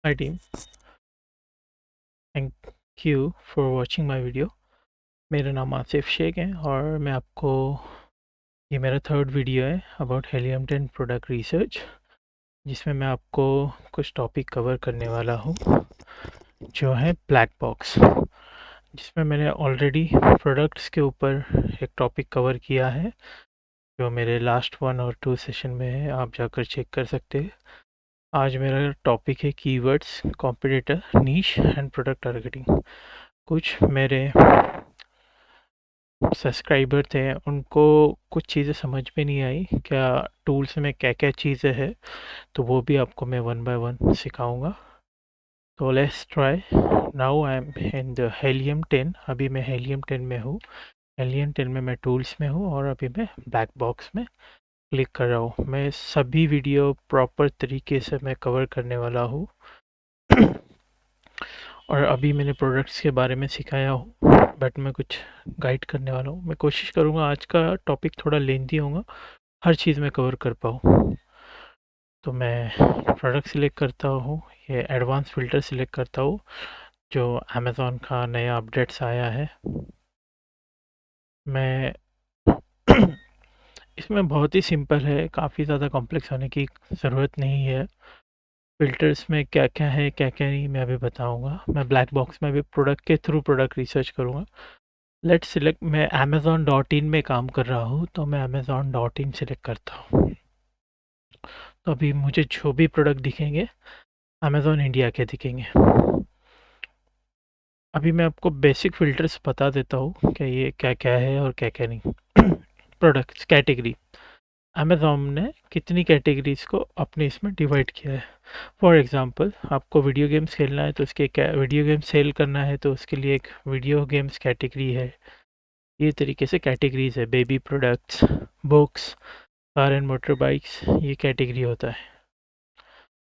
Hi team, thank you for watching my video। मेरा नाम आसिफ शेख है और मैं आपको ये मेरा थर्ड वीडियो है अबाउट हेलियम 10 प्रोडक्ट रिसर्च, जिसमें मैं आपको कुछ टॉपिक कवर करने वाला हूँ जो है ब्लैक बॉक्स, जिसमें मैंने ऑलरेडी प्रोडक्ट्स के ऊपर एक टॉपिक कवर किया है जो मेरे लास्ट 1 और 2 सेशन में है, आप जाकर चेक कर सकते हैं। आज मेरा टॉपिक है keywords, competitor, niche and product targeting. कुछ मेरे सब्सक्राइबर थे, उनको कुछ चीज़ें समझ में नहीं आई क्या टूल्स में क्या क्या चीज़ें हैं, तो वो भी आपको मैं 1 बाय 1 सिखाऊंगा। तो let's try. Now I am in the helium 10। अभी मैं हेलियम 10 में हूँ। हेलियम 10 में मैं टूल्स में हूँ और अभी मैं ब्लैक बॉक्स में क्लिक कर रहा हूँ। मैं सभी वीडियो प्रॉपर तरीके से मैं कवर करने वाला हूँ और अभी मैंने प्रोडक्ट्स के बारे में सिखाया हूँ, बट मैं कुछ गाइड करने वाला हूँ। मैं कोशिश करूँगा आज का टॉपिक थोड़ा लेंथी होगा, हर चीज़ में कवर कर पाऊँ। तो मैं प्रोडक्ट सिलेक्ट करता हूँ, ये एडवांस फ़िल्टर सिलेक्ट करता हूँ जो अमेज़ॉन का नया अपडेट्स आया है। मैं इसमें बहुत ही सिंपल है, काफ़ी ज़्यादा कॉम्प्लेक्स होने की ज़रूरत नहीं है। फ़िल्टर्स में क्या क्या है क्या क्या नहीं मैं अभी बताऊँगा। मैं ब्लैक बॉक्स में भी प्रोडक्ट के थ्रू प्रोडक्ट रिसर्च करूँगा। Let's select. मैं amazon.in में काम कर रहा हूँ, तो मैं amazon.in सिलेक्ट करता हूँ। तो अभी मुझे जो भी प्रोडक्ट दिखेंगे अमेज़ॉन इंडिया के दिखेंगे। अभी मैं आपको बेसिक फ़िल्टर्स बता देता हूँ कि ये क्या क्या है और क्या क्या नहीं। प्रोडक्ट्स कैटेगरी, अमेज़ॉन ने कितनी कैटेगरीज़ को अपने इसमें डिवाइड किया है। फॉर एग्ज़ाम्पल, आपको वीडियो गेम्स खेलना है तो उसके वीडियो गेम सेल करना है तो उसके लिए एक वीडियो गेम्स कैटेगरी है। ये तरीके से कैटेगरीज है। Baby products, books, car and motor bikes, ये कैटेगरी होता है।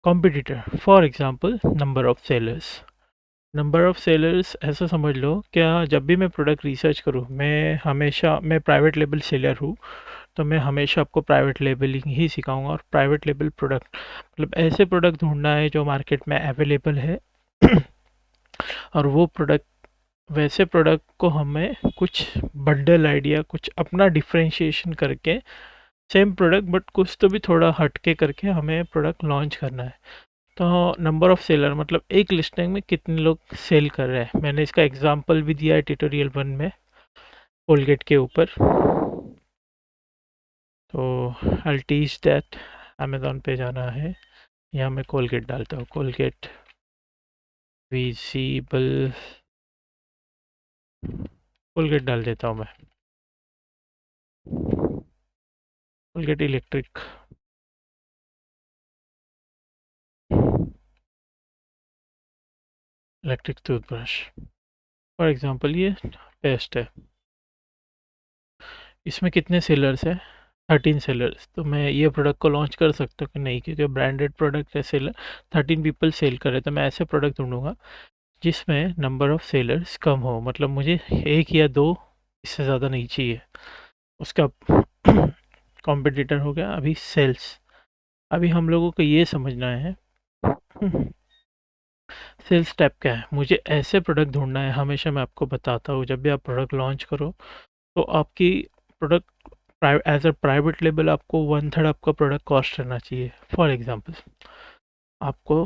Competitor, for example number of sellers. Number of sellers ऐसा समझ लो, क्या जब भी मैं प्रोडक्ट रिसर्च करूँ, मैं प्राइवेट लेबल सेलर हूँ, तो मैं हमेशा आपको प्राइवेट लेबलिंग ही सिखाऊंगा। और प्राइवेट लेबल प्रोडक्ट मतलब ऐसे प्रोडक्ट ढूंढना है जो मार्केट में अवेलेबल है और वो प्रोडक्ट, वैसे प्रोडक्ट को हमें कुछ बंडल आइडिया, कुछ अपना डिफ्रेंशिएशन करके सेम प्रोडक्ट बट कुछ तो भी थोड़ा हटके करके हमें प्रोडक्ट लॉन्च करना है। तो नंबर ऑफ़ सेलर मतलब एक लिस्टिंग में कितने लोग सेल कर रहे हैं। मैंने इसका एग्जांपल भी दिया है ट्यूटोरियल 1 में, कोलगेट के ऊपर। तो आई टीच दैट, अमेज़ॉन पे जाना है, यहाँ मैं कोलगेट डालता हूँ, कोलगेट विजिबल, कोलगेट डाल देता हूँ मैं, Colgate electric. Electric toothbrush, for example ये पेस्ट है, इसमें कितने सेलर्स हैं, 13 सेलर्स। तो मैं ये प्रोडक्ट को लॉन्च कर सकता हूँ कि नहीं, क्योंकि ब्रांडेड प्रोडक्ट है, सेलर 13 पीपल सेल कर रहे हैं, तो मैं ऐसे प्रोडक्ट ढूंढूंगा जिसमें नंबर ऑफ़ सेलर्स कम हो। मतलब मुझे एक या दो, इससे ज़्यादा नहीं चाहिए। उसका कॉम्पिटिटर हो गया। अभी सेल्स, अभी हम लोगों को ये समझना है सेल्स टैप क्या है। मुझे ऐसे प्रोडक्ट ढूंढना है, हमेशा मैं आपको बताता हूँ जब भी आप प्रोडक्ट लॉन्च करो तो आपकी product as a private label आपको 1/3 आपका प्रोडक्ट कॉस्ट रहना चाहिए। फॉर एग्जांपल आपको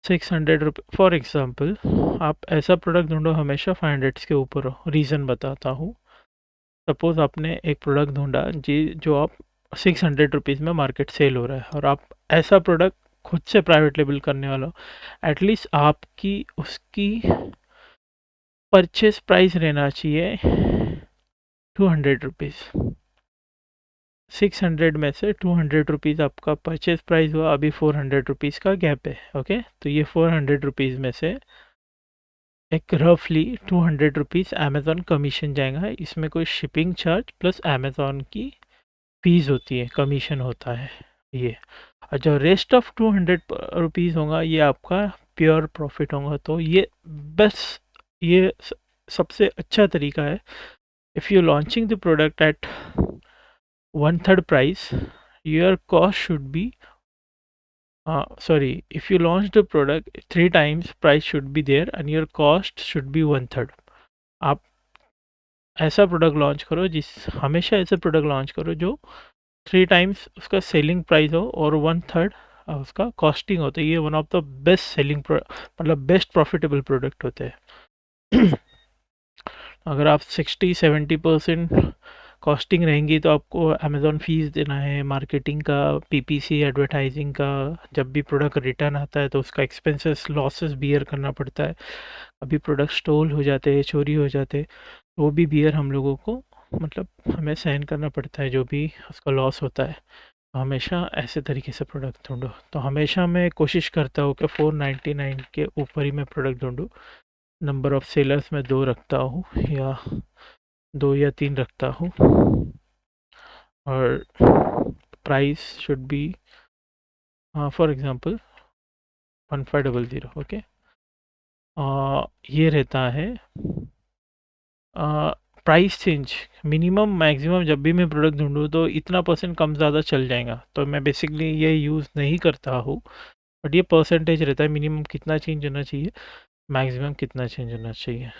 600 रुपये, फॉर एग्जांपल आप ऐसा प्रोडक्ट ढूंढो हमेशा 500 के ऊपर हो। रीज़न बताता हूँ। सपोज़ आपने एक प्रोडक्ट ढूंढा जी जो आप 600 रुपीज़ में मार्केट सेल हो रहा है, और आप ऐसा प्रोडक्ट खुद से प्राइवेट लेबल करने वाला हो, एटलीस्ट आपकी उसकी परचेज प्राइस रहना चाहिए 200 रुपीज़। 600 में से 200 रुपीज़ आपका परचेज प्राइस हुआ, अभी 400 रुपीज़ का गैप है। ओके, तो ये 400 रुपीज़ में से एक रफली 200 रुपीज़ अमेज़ॉन कमीशन जाएगा। इसमें कोई शिपिंग चार्ज प्लस अमेज़ॉन की फीस होती है, कमीशन होता है ये। और जो रेस्ट ऑफ 200 रुपीज़ होगा ये आपका प्योर प्रॉफिट होगा। तो ये बस ये सबसे अच्छा तरीका है। If you launching the product at 1/3 price, your cost should be sorry, if you launch the product 3 times, price should be there and your cost should be 1/3. आप ऐसा प्रोडक्ट लॉन्च करो, जिस हमेशा ऐसे प्रोडक्ट लॉन्च करो जो 3 times उसका selling price हो और 1/3 उसका कॉस्टिंग हो, तो ये one of the best selling मतलब बेस्ट प्रॉफिटेबल प्रोडक्ट होते हैं। अगर आप 60-70% कॉस्टिंग रहेंगी तो आपको अमेज़न फ़ीस देना है, मार्केटिंग का, पीपीसी एडवर्टाइजिंग का, जब भी प्रोडक्ट रिटर्न आता है तो उसका एक्सपेंसेस लॉसेस बियर करना पड़ता है। अभी प्रोडक्ट स्टोल हो जाते हैं, चोरी हो जाते हैं, वो भी बियर हम लोगों को मतलब हमें सहन करना पड़ता है, जो भी उसका लॉस होता है। तो हमेशा ऐसे तरीके से प्रोडक्ट ढूंढो। तो हमेशा मैं कोशिश करता हूँ कि 499 के ऊपर ही मैं प्रोडक्ट ढूंढूँ। नंबर ऑफ़ सेलर्स मैं 2 रखता हूँ या 2 या 3 रखता हूँ, और price should be for example 1500, okay. ये रहता है प्राइस चेंज मिनिमम मैक्सिमम, जब भी मैं प्रोडक्ट ढूँढूँ तो इतना परसेंट कम ज़्यादा चल जाएगा, तो मैं बेसिकली ये यूज़ नहीं करता हूँ। बट ये परसेंटेज रहता है, मिनिमम कितना चेंज होना चाहिए, मैक्सिमम कितना चेंज होना चाहिए।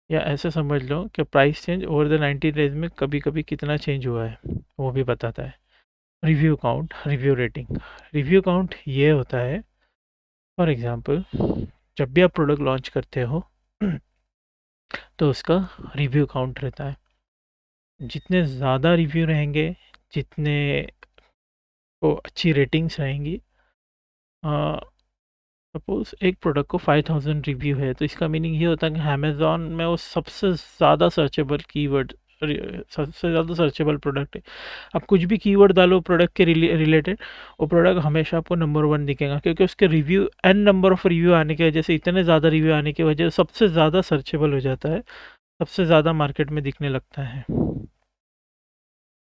या ऐसे समझ लो कि price change over the 90 days में कभी कभी कितना चेंज हुआ है, वो भी बताता है। Review count, review rating. Review count ये होता है, फॉर एग्जांपल जब भी आप प्रोडक्ट लॉन्च करते हो तो उसका रिव्यू काउंट रहता है। जितने ज़्यादा रिव्यू रहेंगे, जितने को अच्छी रेटिंग्स रहेंगी, सपोज़ एक प्रोडक्ट को 5000 रिव्यू है, तो इसका मीनिंग ये होता है कि अमेज़न में वो सबसे ज़्यादा सर्चेबल कीवर्ड, सबसे ज़्यादा सर्चेबल प्रोडक्ट है। आप कुछ भी कीवर्ड डालो प्रोडक्ट के रिलेटेड, वो प्रोडक्ट हमेशा आपको नंबर 1 दिखेगा, क्योंकि उसके review n number of review आने की वजह से, इतने ज़्यादा रिव्यू आने की वजह से सबसे ज़्यादा सर्चेबल हो जाता है, सबसे ज़्यादा मार्केट में दिखने लगता है।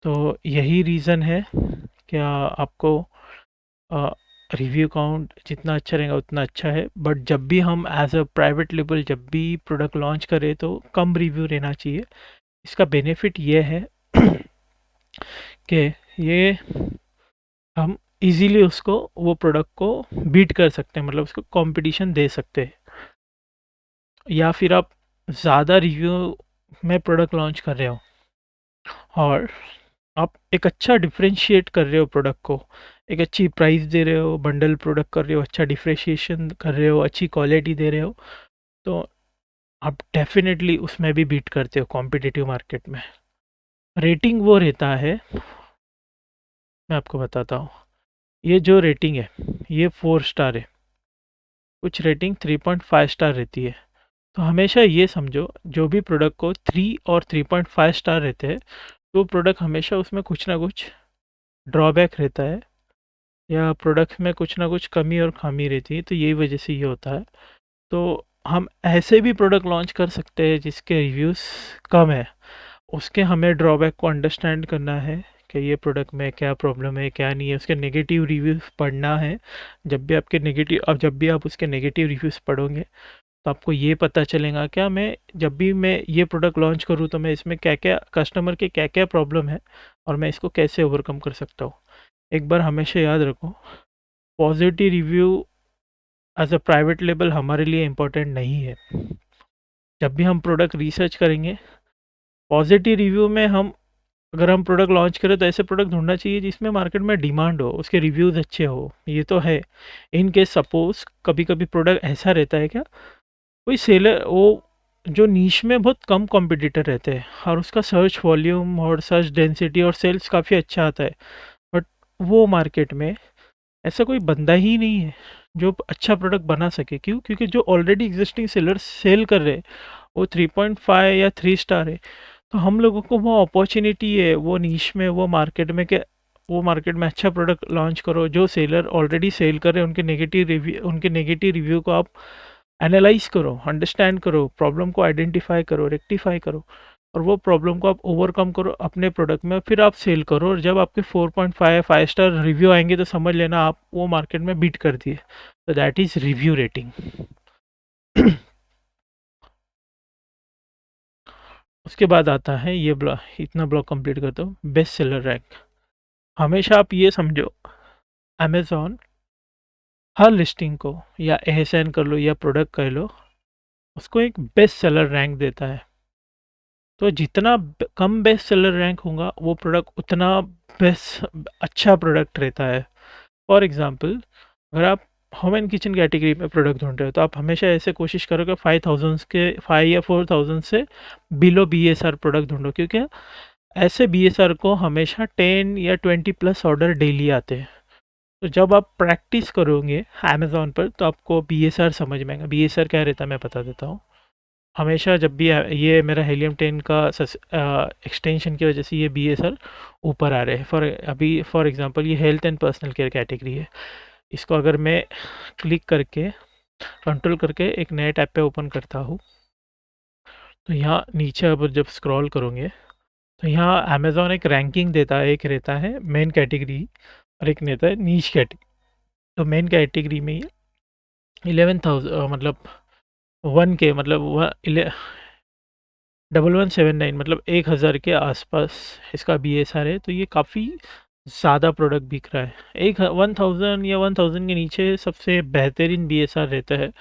तो यही रीज़न है कि आपको रिव्यू काउंट जितना अच्छा रहेगा उतना अच्छा है। बट जब भी हम एज अ प्राइवेट लेबल जब भी प्रोडक्ट लॉन्च करें तो कम रिव्यू रहना चाहिए। इसका बेनिफिट ये है कि ये हम इजीली उसको, वो प्रोडक्ट को बीट कर सकते हैं, मतलब उसको कंपटीशन दे सकते हैं। या फिर आप ज़्यादा रिव्यू में प्रोडक्ट लॉन्च कर रहे हो और आप एक अच्छा डिफरेंशिएट कर रहे हो प्रोडक्ट को, एक अच्छी प्राइस दे रहे हो, बंडल प्रोडक्ट कर रहे हो, अच्छा डिफरेंशिएशन कर रहे हो, अच्छी क्वालिटी दे रहे हो, तो आप डेफिनेटली उसमें भी बीट करते हो कॉम्पिटिटिव मार्केट में। रेटिंग वो रहता है, मैं आपको बताता हूँ। ये जो रेटिंग है ये 4 स्टार है, कुछ रेटिंग 3.5 स्टार रहती है। तो हमेशा ये समझो, जो भी प्रोडक्ट को 3 और 3.5 स्टार रहते हैं, तो प्रोडक्ट हमेशा उसमें कुछ ना कुछ ड्रॉबैक रहता है, या प्रोडक्ट में कुछ ना कुछ कमी और खामी रहती है, तो यही वजह से ये होता है। तो हम ऐसे भी प्रोडक्ट लॉन्च कर सकते हैं जिसके रिव्यूज़ कम है, उसके हमें ड्रॉबैक को अंडरस्टैंड करना है कि ये प्रोडक्ट में क्या प्रॉब्लम है, क्या नहीं है, उसके नेगेटिव रिव्यूज़ पढ़ना है। जब भी आप उसके नेगेटिव रिव्यूज़ पढ़ोगे तो आपको ये पता चलेगा क्या, मैं जब भी मैं ये प्रोडक्ट लॉन्च करूँ तो मैं इसमें क्या-क्या कस्टमर के क्या-क्या प्रॉब्लम है और मैं इसको कैसे ओवरकम कर सकता हूँ। एक बार हमेशा याद रखो, positive review as a private label हमारे लिए इम्पोर्टेंट नहीं है। जब भी हम प्रोडक्ट रिसर्च करेंगे, पॉजिटिव रिव्यू में हम, अगर हम प्रोडक्ट लॉन्च करें तो ऐसे प्रोडक्ट ढूंढना चाहिए जिसमें मार्केट में डिमांड हो, उसके रिव्यूज़ अच्छे हो, ये तो है। इन केस सपोज कभी कभी प्रोडक्ट ऐसा रहता है क्या, कोई सेलर वो जो नीश में बहुत कम कॉम्पिटिटर रहते हैं और उसका सर्च वॉल्यूम और सर्च डेंसिटी और सेल्स काफ़ी अच्छा आता है, बट वो मार्केट में ऐसा कोई बंदा ही नहीं है जो अच्छा प्रोडक्ट बना सके। क्यों? क्योंकि जो ऑलरेडी एग्जिस्टिंग सेलर सेल कर रहे हैं वो 3.5 या 3 स्टार है। तो हम लोगों को वो अपॉर्चुनिटी है वो नीश में, वो मार्केट में, कि वो मार्केट में अच्छा प्रोडक्ट लॉन्च करो। जो सेलर ऑलरेडी सेल कर रहे हैं उनके नेगेटिव रिव्यू को आप एनालाइज करो, अंडरस्टैंड करो, प्रॉब्लम को आइडेंटिफाई करो, रेक्टिफाई करो, और वो प्रॉब्लम को आप ओवरकम करो अपने प्रोडक्ट में, फिर आप सेल करो। और जब आपके 4.5 5 स्टार रिव्यू आएंगे तो समझ लेना आप वो मार्केट में बीट कर दिए। तो दैट इज़ रिव्यू रेटिंग। उसके बाद आता है ये ब्लॉक, इतना ब्लॉक कंप्लीट करता हूँ, बेस्ट सेलर रैंक। हमेशा आप ये समझो, अमेज़न हर लिस्टिंग को या एहसान कर लो या प्रोडक्ट कह लो, उसको एक बेस्ट सेलर रैंक देता है। तो जितना कम बेस्ट सेलर रैंक होगा वो प्रोडक्ट उतना बेस्ट अच्छा प्रोडक्ट रहता है। फॉर एग्जांपल, अगर आप होम एंड किचन कैटेगरी में प्रोडक्ट ढूंढ रहे हो तो आप हमेशा ऐसे कोशिश करो कि 5000 के 5 या 4000 से बिलो बीएसआर प्रोडक्ट ढूंढो, क्योंकि ऐसे बीएसआर को हमेशा 10 या 20 प्लस ऑर्डर डेली आते हैं। तो जब आप प्रैक्टिस करोगे अमेज़न पर तो आपको बीएसआर समझ में आएगा। बीएसआर क्या रहता है मैं बता देता हूँ। हमेशा जब भी ये मेरा हेलियम 10 का एक्सटेंशन की वजह से ये बीएसआर ऊपर आ रहे हैं। फॉर एग्जांपल ये health and personal care category है। इसको अगर मैं क्लिक करके कंट्रोल करके एक नए टैब पे ओपन करता हूँ तो यहाँ नीचे अब जब स्क्रॉल करोगे तो यहाँ अमेज़न एक रैंकिंग देता है। एक रहता है मेन कैटेगरी और एक रहता है नीश कैटेगरी। तो मेन कैटेगरी में ये 11,000 मतलब 1K मतलब 1179 मतलब 1000 के आसपास इसका बीएसआर है। तो ये काफ़ी ज़्यादा प्रोडक्ट बिक रहा है। 1000 या 1000 के नीचे सबसे बेहतरीन बीएसआर रहता है।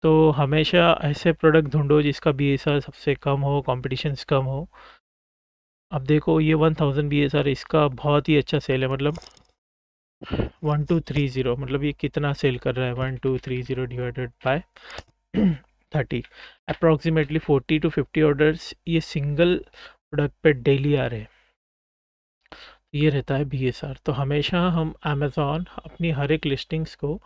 तो हमेशा ऐसे प्रोडक्ट ढूंढो जिसका बीएसआर सबसे कम हो, कॉम्पिटिशन्स कम हो। अब देखो ये 1000 बीएसआर इसका बहुत ही अच्छा सेल है, मतलब 1230, मतलब ये कितना सेल कर रहा है 1230 divided by 30, approximately 40 to 50 orders ये सिंगल प्रोडक्ट पे डेली आ रहे हैं। ये रहता है बीएसआर। तो हमेशा हम अमेज़न अपनी हर एक लिस्टिंग्स को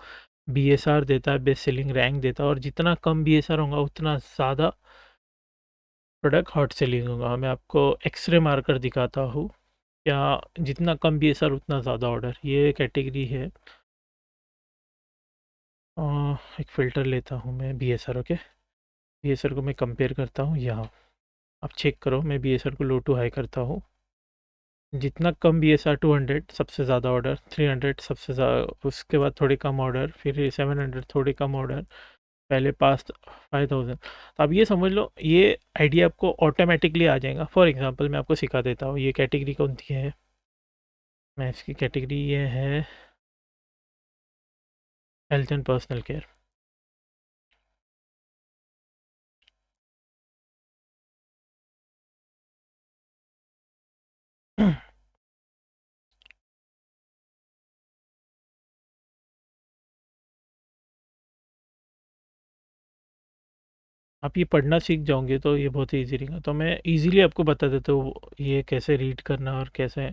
बीएसआर देता है, बेस्ट सेलिंग रैंक देता है, और जितना कम बीएसआर होगा उतना ज़्यादा प्रोडक्ट हॉट सेलिंग होगा। मैं आपको एक्सरे मार्कर दिखाता हूँ, या जितना कम बीएसआर उतना ज़्यादा ऑर्डर। ये कैटेगरी है, एक फ़िल्टर लेता हूँ मैं बीएसआर। ओके, बीएसआर को मैं कंपेयर करता हूँ यहाँ। आप चेक करो, मैं बीएसआर को लो टू हाई करता हूँ। जितना कम बीएसआर 200 सबसे ज़्यादा ऑर्डर, 300 सबसे ज़्यादा, उसके बाद थोड़ी कम ऑर्डर, फिर 700 थोड़ी कम ऑर्डर, पहले पास 5000। तो अब ये समझ लो ये आइडिया आपको ऑटोमेटिकली आ जाएगा। फॉर एग्जांपल मैं आपको सिखा देता हूँ ये कैटेगरी कौन सी है। मैं इसकी कैटेगरी ये है हेल्थ एंड पर्सनल केयर। आप ये पढ़ना सीख जाओगे तो ये बहुत ईजी रहेगा। तो मैं इजीली आपको बता देता हूँ ये कैसे रीड करना और कैसे।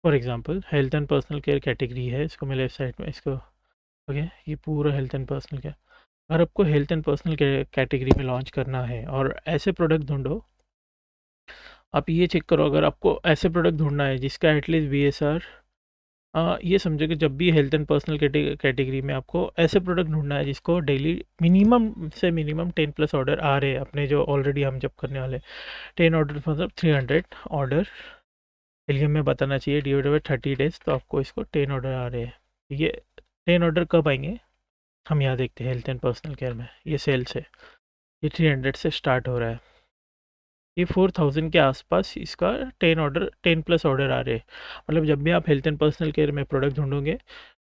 For example health and personal care category है, इसको मैं लेफ्ट साइड में इसको, ओके, ये पूरा हेल्थ एंड पर्सनल केयर। अगर आपको health and personal care category में लॉन्च करना है और ऐसे प्रोडक्ट ढूंढो, आप ये चेक करो अगर आपको ऐसे प्रोडक्ट ढूंढना है जिसका एटलीस्ट बीएसआर, ये समझो कि जब भी हेल्थ एंड पर्सनल कैटेगरी में आपको ऐसे प्रोडक्ट ढूंढना है जिसको डेली मिनिमम से मिनिमम 10 प्लस ऑर्डर आ रहे हैं, अपने जो ऑलरेडी हम जब करने वाले 10 ऑर्डर मतलब 300 ऑर्डर हेलियम में बताना चाहिए डिवाइडेड बाय 30 डेज। तो आपको इसको 10 ऑर्डर आ रहे हैं। ये 10 ऑर्डर कब आएंगे हम यहाँ देखते हैं हेल्थ एंड पर्सनल केयर में। ये सेल से ये 300 से स्टार्ट हो रहा है, ये 4000 के आसपास इसका 10 प्लस ऑर्डर आ रहे हैं। मतलब जब भी आप हेल्थ एंड पर्सनल केयर में प्रोडक्ट ढूंढोगे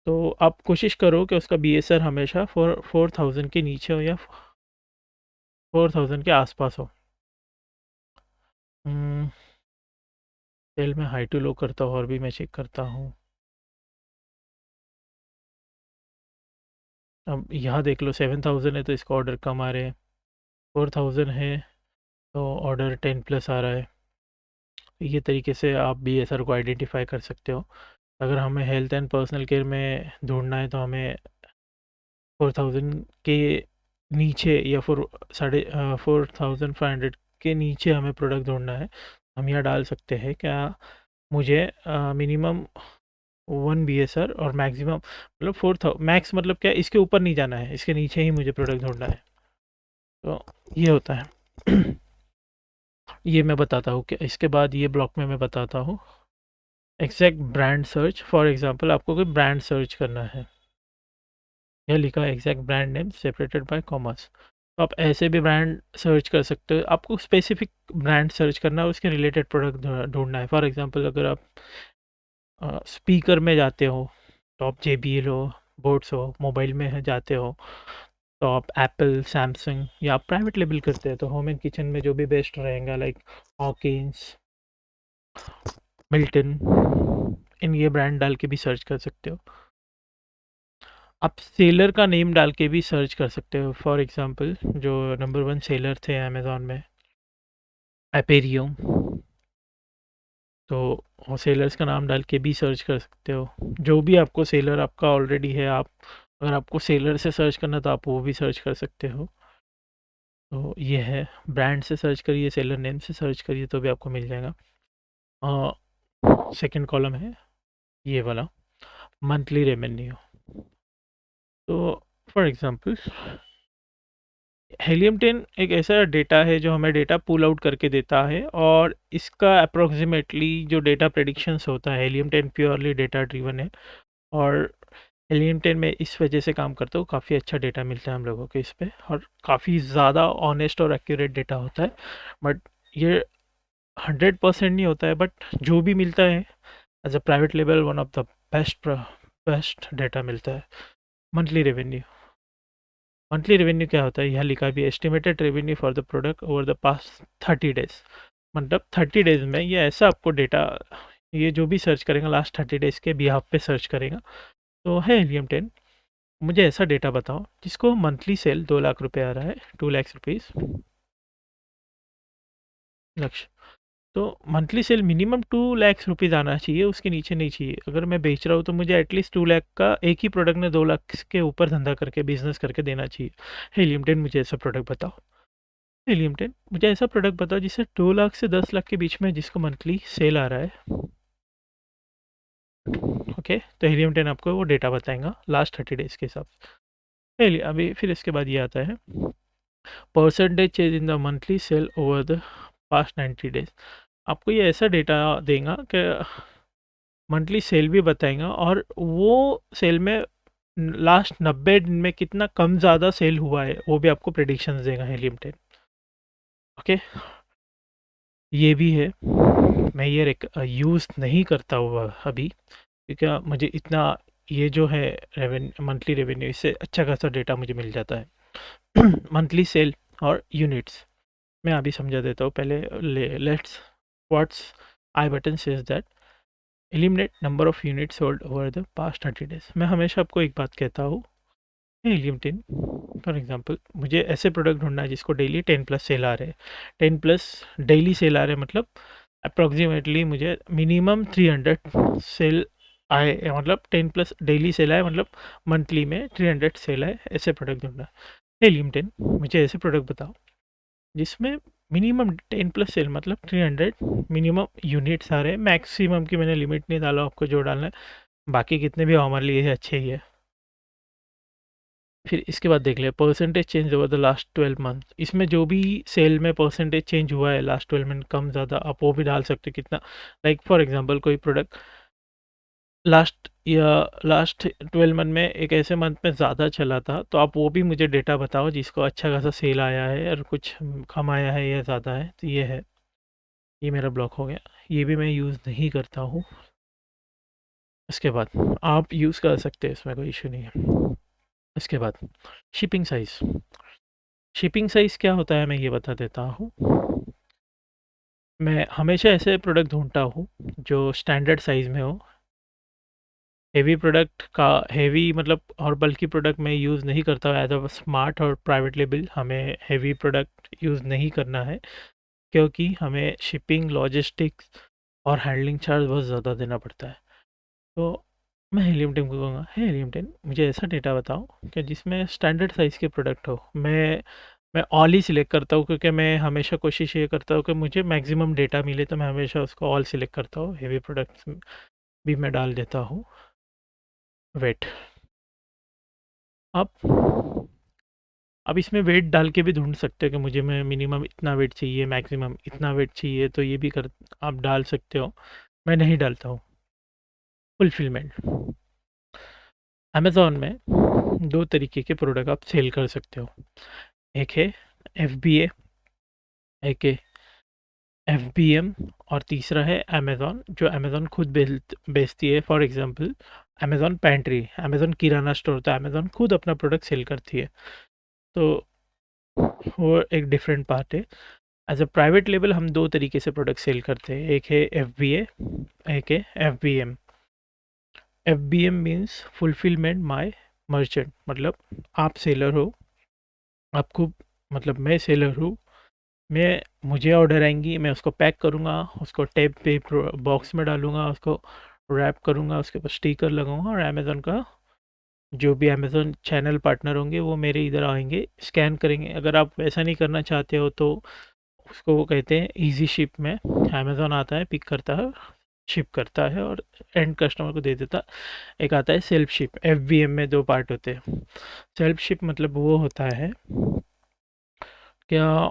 तो आप कोशिश करो कि उसका बीएसआर हमेशा 4000 के नीचे हो या 4000 के आसपास हो। सेल में हाई टू लो करता हूँ और भी मैं चेक करता हूँ। अब यहाँ देख लो 7000 है तो इसका ऑर्डर कम आ रहे हैं, 4000 है तो ऑर्डर 10 प्लस आ रहा है। ये तरीके से आप बीएसआर को आइडेंटिफाई कर सकते हो। अगर हमें हेल्थ एंड पर्सनल केयर में ढूंढना है तो हमें 4000 के नीचे या 4500 के नीचे हमें प्रोडक्ट ढूंढना है। हम यहाँ डाल सकते हैं क्या, मुझे मिनिमम 1 बीएसआर और मैक्सिमम मतलब 4000, मैक्स मतलब क्या इसके ऊपर नहीं जाना है, इसके नीचे ही मुझे प्रोडक्ट ढूंढना है। तो ये होता है। ये मैं बताता हूँ कि इसके बाद ये ब्लॉक में मैं बताता हूँ exact brand search. For example आपको कोई ब्रांड सर्च करना है, यह लिखा है exact brand name separated by commerce. तो आप ऐसे भी ब्रांड सर्च कर सकते हो। आपको स्पेसिफिक ब्रांड सर्च करना है, उसके रिलेटेड प्रोडक्ट ढूँढना है। फॉर एग्ज़ाम्पल अगर आप स्पीकर में जाते हो, तो आप JBL हो, बोट्स हो, मोबाइल में है जाते हो, तो आप एप्पल, सैमसंग या आप प्राइवेट लेबल करते हैं तो होम एंड किचन में जो भी बेस्ट रहेगा लाइक हॉकिंस, मिल्टन, इन ये ब्रांड डाल के भी सर्च कर सकते हो। आप सेलर का नेम डाल के भी सर्च कर सकते हो। फॉर एग्ज़ाम्पल जो नंबर 1 सेलर थे अमेज़न में, एपेरियो, तो वो सेलर्स का नाम डाल के भी सर्च कर सकते हो। जो भी आपको सेलर आपका ऑलरेडी है, आप अगर आपको सेलर से सर्च करना तो आप वो भी सर्च कर सकते हो। तो ये है, ब्रांड से सर्च करिए, सेलर नेम से सर्च करिए तो भी आपको मिल जाएगा। सेकंड कॉलम है ये वाला, मंथली रेवेन्यू। तो फॉर एग्ज़ाम्पल हीलियम 10 एक ऐसा डेटा है जो हमें डेटा पुल आउट करके देता है, और इसका अप्रोक्सीमेटली जो डेटा प्रेडिक्शंस होता है, हीलियम 10 प्योरली डेटा ड्रिवन है, और हीलियम 10 में इस वजह से काम करता हूँ, काफ़ी अच्छा डेटा मिलता है हम लोगों को इस पे, और काफ़ी ज़्यादा ऑनेस्ट और एक्यूरेट डेटा होता है। बट ये 100% नहीं होता है, बट जो भी मिलता है as a private level, one of the best data मिलता है। मंथली रेवेन्यू, मंथली रेवेन्यू क्या होता है, यहाँ लिखा भी estimated revenue for the product over the past 30 days. मतलब 30 डेज में ये ऐसा आपको डेटा, ये जो भी सर्च करेगा लास्ट 30 डेज के बिहाफ पे सर्च करेगा। तो है हीलियम 10, मुझे ऐसा डेटा बताओ जिसको मंथली सेल 2 लाख रुपए आ रहा है, 2 लाख रुपीज़ लक्ष्य। तो monthly cell minimum 2 lakh rupees आना चाहिए, उसके नीचे नहीं चाहिए। अगर मैं बेच रहा हूँ तो मुझे एटलीस्ट 2 लाख का, एक ही प्रोडक्ट में 2 लाख के ऊपर धंधा करके बिजनेस करके देना चाहिए। हीलियम 10 मुझे ऐसा प्रोडक्ट बताओ। हीलियम 10 मुझे ऐसा प्रोडक्ट बताओ जिससे 2 लाख से 10 लाख के बीच में जिसको मंथली सेल आ रहा है। ओके, तो हीलियम 10 आपको वो डेटा बताएगा लास्ट 30 डेज के हिसाब से। अभी फिर इसके बाद ये आता है percentage change in the monthly cell over the past 90 days. आपको ये ऐसा डेटा देगा कि मंथली सेल भी बताएगा, और वो सेल में लास्ट 90 दिन में कितना कम ज़्यादा सेल हुआ है वो भी आपको प्रेडिक्शंस देगा हीलियम 10। ओके, ये भी है, मैं ये यूज़ नहीं करता हुआ अभी, क्योंकि मुझे इतना ये जो है मंथली रेवेन्यू, इससे अच्छा खासा डेटा मुझे मिल जाता है। मंथली सेल और यूनिट्स मैं अभी समझा देता हूँ पहले। Let's what's I button says that eliminate number of units sold over the past 30 days. मैं हमेशा आपको एक बात कहता हूँ, हीलियम 10 फॉर एग्जांपल मुझे ऐसे प्रोडक्ट ढूंढना है जिसको डेली 10+ सेल आ रहे हैं। 10+ डेली सेल आ रहे हैं, मतलब अप्रॉक्सीमेटली मुझे मिनिमम 300 सेल आए, मतलब 10+ डेली सेल आए, मतलब मंथली में 300 सेल आए, ऐसे प्रोडक्ट ढूंढना। हीलियम 10 मुझे ऐसे प्रोडक्ट बताओ जिसमें मिनिमम 10+ सेल, मतलब 300 मिनिमम यूनिट्स आ रहे हैं। मैक्सिमम की मैंने लिमिट नहीं डाला, आपको जो डालना है, बाकी कितने भी हो हमारे लिए अच्छे ही है। फिर इसके बाद देख ले percentage change over the last 12 month. इसमें जो भी सेल में परसेंटेज चेंज हुआ है लास्ट 12 मंथ, कम ज़्यादा आप वो भी डाल सकते हो कितना। लाइक फॉर एग्जांपल कोई प्रोडक्ट लास्ट 12 मंथ में एक ऐसे मंथ में ज़्यादा चला था, तो आप वो भी मुझे डेटा बताओ जिसको अच्छा खासा सेल आया है और कुछ कम आया है या ज़्यादा है। तो ये है, ये मेरा ब्लॉक हो गया, ये भी मैं यूज़ नहीं करता हूँ। इसके बाद आप यूज़ कर सकते हैं, इसमें कोई इशू नहीं है। इसके बाद शिपिंग साइज़, शिपिंग साइज़ क्या होता है मैं ये बता देता हूँ। मैं हमेशा ऐसे प्रोडक्ट ढूंढता हूँ जो स्टैंडर्ड साइज़ में हो। हेवी प्रोडक्ट का हेवी मतलब और बल्कि प्रोडक्ट मैं यूज़ नहीं करता हूँ। एज अ स्मार्ट और प्राइवेट लेबल हमें हेवी प्रोडक्ट यूज़ नहीं करना है, क्योंकि हमें शिपिंग, लॉजिस्टिक्स और हैंडलिंग चार्ज बहुत ज़्यादा देना पड़ता है। तो मैं हीलियम 10 को कहूँगा, हे हीलियम 10 मुझे ऐसा डेटा बताओ कि जिसमें स्टैंडर्ड साइज़ के प्रोडक्ट हो। मैं ऑल ही सिलेक्ट करता हूँ, क्योंकि मैं हमेशा कोशिश ये करता हूँ कि मुझे मैक्सिमम डेटा मिले, तो मैं हमेशा उसको ऑल सिलेक्ट करता हूँ। हेवी प्रोडक्ट्स भी मैं डाल देता हूँ। वेट, अब इसमें वेट डाल के भी ढूंढ सकते हो कि मुझे मैं मिनिमम इतना वेट चाहिए, मैक्सिमम इतना वेट चाहिए, तो ये भी कर आप डाल सकते हो। मैं नहीं डालता हूँ। फुलफिलमेंट, अमेज़न में 2 तरीके के प्रोडक्ट आप सेल कर सकते हो। एक है FBA, एक है FBM, और तीसरा है अमेज़न, जो अमेज़न खुद बेचती है। For example Amazon pantry, Amazon kirana store, तो अमेज़न खुद अपना प्रोडक्ट सेल करती है। तो वो एक डिफरेंट पार्ट है। एज अ प्राइवेट लेबल हम दो तरीके से प्रोडक्ट सेल करते हैं, एक है FBA, एक है FBM। FBM means fulfilment my merchant, मतलब आप सेलर हो, आपको, मतलब मैं सेलर हूँ, मैं मुझे ऑर्डर आएंगी, मैं उसको पैक करूँगा, उसको टेप पे बॉक्स में डालूँगा, उसको रैप करूँगा, उसके ऊपर स्टिकर लगाऊँगा, और अमेज़न का जो भी अमेज़न चैनल पार्टनर होंगे वो मेरे इधर आएंगे, स्कैन करेंगे। अगर आप वैसा नहीं करना चाहते हो तो उसको वो कहते हैं ईजी शिप में, अमेज़न आता है, पिक करता है, शिप करता है और एंड कस्टमर को दे देता। एक आता है सेल्फ शिप। FBM में दो पार्ट होते हैं। सेल्फ शिप मतलब वो होता है क्या,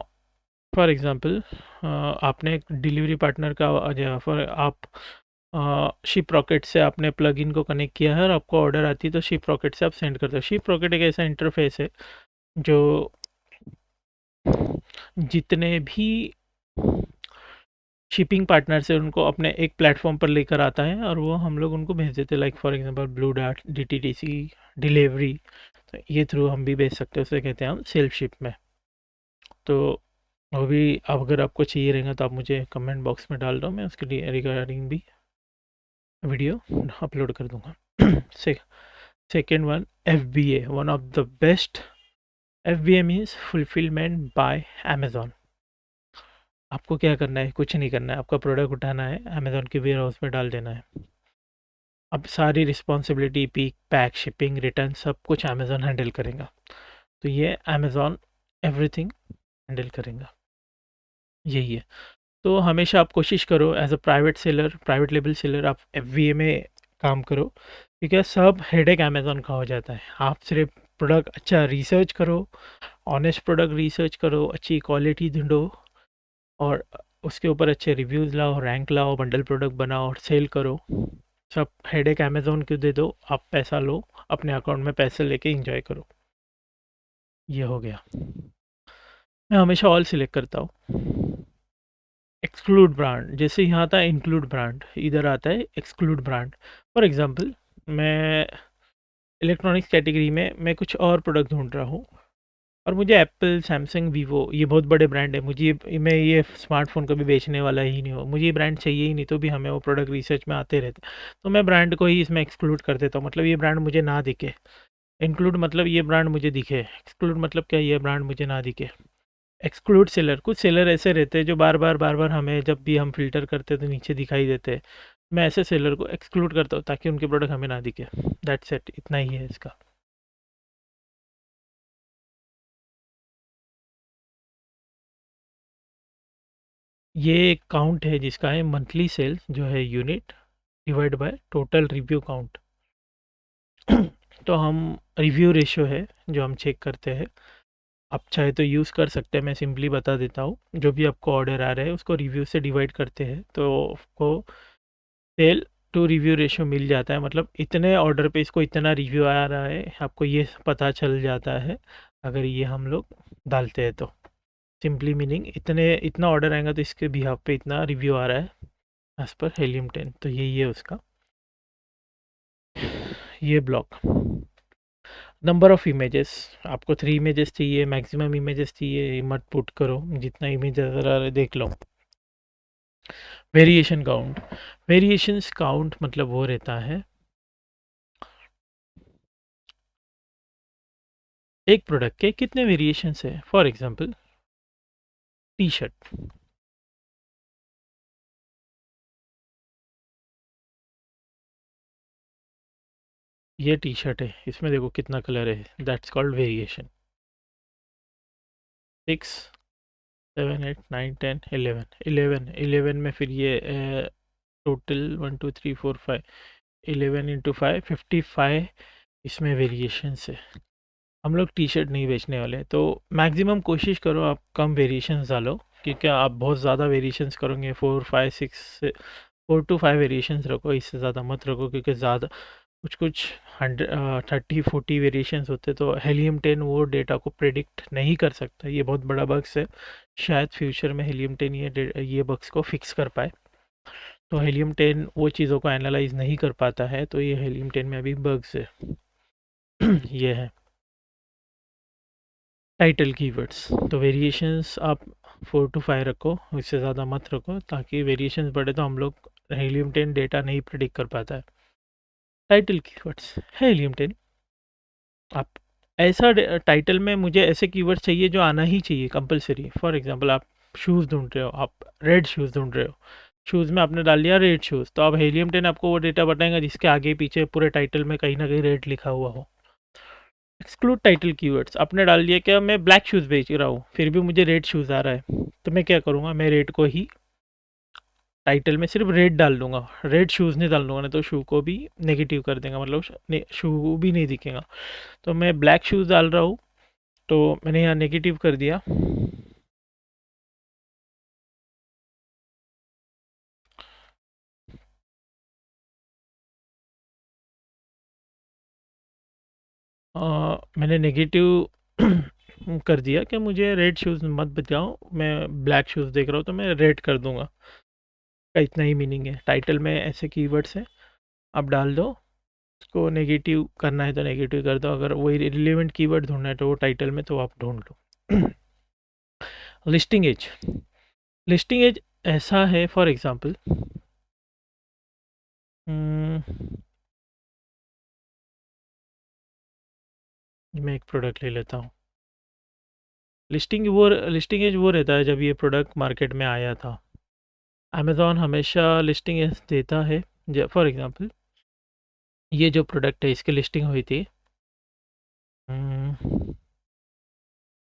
फॉर एग्ज़ाम्पल आपने एक डिलीवरी पार्टनर का फॉर आप शिप रॉकेट से आपने प्लगइन को कनेक्ट किया है और आपको ऑर्डर आती है, तो शिप रॉकेट से आप सेंड करते हो। शिप रॉकेट एक ऐसा इंटरफेस है जो जितने भी शिपिंग पार्टनर्स है उनको अपने एक प्लेटफॉर्म पर लेकर आता है और वो हम लोग उनको भेज देते हैं। Like for example blue dart, DTDC, delivery, तो ये थ्रू हम भी भेज सकते हैं, उसे कहते हैं हम सेल्फ शिप में। तो वो भी अगर आपको चाहिए रहेगा तो आप मुझे कमेंट बॉक्स में डाल दो, मैं उसके लिए रिगार्डिंग भी वीडियो अपलोड कर दूंगा। से second one, FBA, one of the best. FBA means fulfilment bye Amazon. आपको क्या करना है, कुछ नहीं करना है, आपका प्रोडक्ट उठाना है, अमेज़ॉन के वेयर हाउस में डाल देना है। अब सारी responsibility, pick, pack, shipping, return, सब कुछ अमेज़ॉन हैंडल करेगा। तो ये अमेज़ॉन एवरीथिंग हैंडल करेगा, यही है। तो हमेशा आप कोशिश करो as a private seller, private label seller, आप FBA में काम करो, क्योंकि सब हेडेक अमेज़ॉन का हो जाता है। आप सिर्फ प्रोडक्ट अच्छा रिसर्च करो, ऑनेस्ट प्रोडक्ट रिसर्च करो, अच्छी क्वालिटी ढूंढो और उसके ऊपर अच्छे रिव्यूज़ लाओ, रैंक लाओ, बंडल प्रोडक्ट बनाओ और सेल करो। सब हेडेक अमेज़ॉन को दे दो, आप पैसा लो, अपने अकाउंट में पैसे लेके एंजॉय करो। ये हो गया। मैं हमेशा ऑल सिलेक्ट करता हूँ। एक्सक्लूड ब्रांड, जैसे यहाँ आता है इंक्लूड ब्रांड, इधर आता है एक्सक्लूड ब्रांड। फॉर एग्जांपल मैं इलेक्ट्रॉनिक्स कैटेगरी में मैं कुछ और प्रोडक्ट ढूंढ रहा हूँ और मुझे एप्पल, सैमसंग, वीवो, ये बहुत बड़े ब्रांड है, मैं ये स्मार्टफोन कभी बेचने वाला ही नहीं हूँ, मुझे ये ब्रांड चाहिए ही नहीं, तो भी हमें वो प्रोडक्ट रिसर्च में आते रहते, तो मैं ब्रांड को ही इसमें एक्सक्लूड कर देता हूँ। मतलब ये ब्रांड मुझे ना दिखे। इंक्लूड मतलब ये ब्रांड मुझे दिखे, एक्सक्लूड मतलब क्या, ये ब्रांड मुझे ना दिखे। एक्सक्लूड सेलर, कुछ सेलर ऐसे रहते हैं जो बार बार हमें जब भी हम फ़िल्टर करते हैं तो नीचे दिखाई देते हैं। मैं ऐसे सेलर को एक्सक्लूड करता हूँ ताकि उनके प्रोडक्ट हमें ना दिखे। दैट्स इट, इतना ही है इसका। ये एक काउंट है जिसका है मंथली सेल्स, जो है unit divide by total review count. तो हम रिव्यू रेशियो है जो हम चेक करते हैं। आप चाहे तो यूज़ कर सकते हैं, मैं सिंपली बता देता हूँ। जो भी आपको ऑर्डर आ रहा है उसको रिव्यू से डिवाइड करते हैं तो आपको सेल टू रिव्यू रेशियो मिल जाता है। मतलब इतने ऑर्डर पे इसको इतना रिव्यू आ रहा है, आपको ये पता चल जाता है अगर ये हम लोग डालते हैं तो। सिंपली मीनिंग इतना ऑर्डर आएगा तो इसके बिहाफ पे इतना रिव्यू आ रहा है एज़ पर Helium 10। तो यही है उसका ये ब्लॉक। नंबर ऑफ़ इमेजेस, आपको 3 इमेजेस चाहिए, मैक्सिमम इमेजेस चाहिए, मत पुट करो, जितना इमेज नज़र आ रहा है देख लो। वेरिएशन काउंट, वेरिएशंस काउंट मतलब वो रहता है एक प्रोडक्ट के कितने वेरिएशंस है। फॉर एग्जांपल टी शर्ट, ये टी शर्ट है, इसमें देखो कितना कलर है, दैट्स कॉल्ड वेरिएशन। 6, 7, 8, 9, 10, 11, 11 में फिर ये टोटल 1 2 3 4 5, 11 इंटू 5, 55 इसमें वेरिएशंस है। हम लोग टी शर्ट नहीं बेचने वाले, तो मैक्सिमम कोशिश करो आप कम वेरिएशंस डालो, क्योंकि आप बहुत ज़्यादा वेरिएशंस करोगे 4 5 6 4 to 5 वेरिएशंस रखो, इससे ज़्यादा मत रखो, क्योंकि ज़्यादा कुछ 30-40 वेरिएशंस होते, तो हेलियम 10 वो डेटा को प्रिडिक्ट नहीं कर सकता। ये बहुत बड़ा बग्स है। शायद फ्यूचर में हेलियम 10 ये बग्स को फिक्स कर पाए। तो हेलियम 10 वो चीज़ों को एनालाइज नहीं कर पाता है, तो ये हेलियम 10 में अभी बग्स है। ये है टाइटल कीवर्ड्स। तो वेरिएशंस आप 4 to 5 रखो, इससे ज़्यादा मत रखो, ताकि वेरिएशंस बढ़े तो हम लोग हेलियम 10 डेटा नहीं प्रिडिक्ट कर पाता है। Title keywords helium 10। आप ऐसा टाइटल में मुझे ऐसे कीवर्ड चाहिए जो आना ही चाहिए कंपलसरी। फॉर एग्जांपल आप शूज़ ढूंढ रहे हो, आप रेड शूज़ ढूंढ रहे हो, शूज़ में आपने डाल दिया रेड शूज़, तो अब हेलियम 10 आपको वो डेटा बताएगा जिसके आगे पीछे पूरे टाइटल में कहीं ना कहीं रेड लिखा हुआ हो। एक्सक्लूड टाइटल कीवर्ड्स, आपने डाल दिया क्या मैं ब्लैक शूज़ बेच रहा हूँ, फिर भी मुझे रेड शूज़ आ रहा है, तो मैं क्या करूँगा, मैं रेड को ही टाइटल में सिर्फ रेड डाल दूंगा, रेड शूज़ नहीं डाल दूंगा, नहीं तो शू को भी नेगेटिव कर देगा, मतलब शू भी नहीं दिखेगा। तो मैं ब्लैक शूज़ डाल रहा हूँ, तो मैंने यहाँ नेगेटिव कर दिया। मैंने नेगेटिव कर दिया कि मुझे रेड शूज़ मत बताओ, मैं ब्लैक शूज़ देख रहा हूँ, तो मैं रेड कर दूंगा। का इतना ही मीनिंग है। टाइटल में ऐसे कीवर्ड्स हैं, आप डाल दो। उसको नेगेटिव करना है तो नेगेटिव कर दो, अगर वही रिलेवेंट कीवर्ड ढूंढना है तो वो टाइटल में तो आप ढूंढ लो। लिस्टिंग एज, लिस्टिंग एज ऐसा है, फॉर एग्जांपल मैं एक प्रोडक्ट ले लेता हूँ। लिस्टिंग एज वो रहता है जब ये प्रोडक्ट मार्केट में आया था। अमेज़ॉन हमेशा लिस्टिंग एज देता है। फॉर एग्जांपल ये जो प्रोडक्ट है इसकी लिस्टिंग हुई थी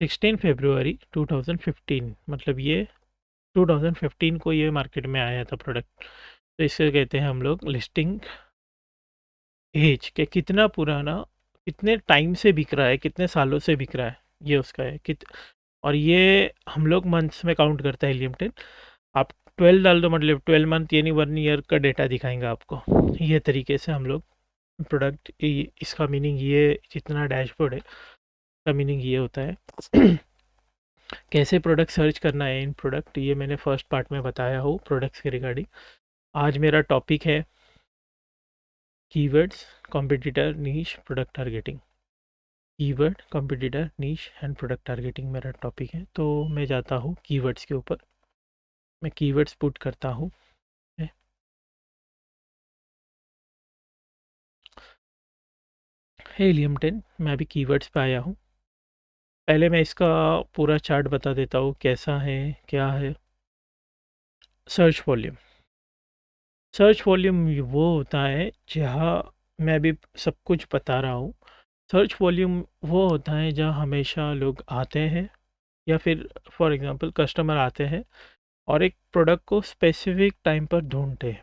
16 फरवरी 2015, मतलब ये 2015 को ये मार्केट में आया था प्रोडक्ट। तो इसे कहते हैं हम लोग लिस्टिंग एज, के कितना पुराना, कितने टाइम से बिक रहा है, कितने सालों से बिक रहा है, ये उसका है और ये हम लोग मंथ्स में काउंट करते हैं हेलियम 10। आप 12 डाल दो, मतलब 12 मंथ यानी 1 ईयर का डेटा दिखाएंगा आपको। ये तरीके से हम लोग प्रोडक्ट, इसका मीनिंग ये जितना डैशबोर्ड है का मीनिंग ये होता है। कैसे प्रोडक्ट सर्च करना है इन प्रोडक्ट, ये मैंने फर्स्ट पार्ट में बताया हूँ प्रोडक्ट्स के रिगार्डिंग। आज मेरा टॉपिक है keywords, competitor, niche, product targeting. Keyword, competitor, niche and product targeting मेरा टॉपिक है। तो मैं जाता हूँ कीवर्ड्स के ऊपर। मैं कीवर्ड्स पुट करता हूँ। हेलियम 10, मैं अभी कीवर्ड्स पे आया हूँ। पहले मैं इसका पूरा चार्ट बता देता हूँ कैसा है, क्या है। सर्च वॉल्यूम, सर्च वॉल्यूम वो होता है जहाँ मैं अभी सब कुछ बता रहा हूँ। सर्च वॉल्यूम वो होता है जहाँ हमेशा लोग आते हैं, या फिर फॉर एग्जांपल कस्टमर आते हैं और एक प्रोडक्ट को स्पेसिफिक टाइम पर ढूंढते हैं।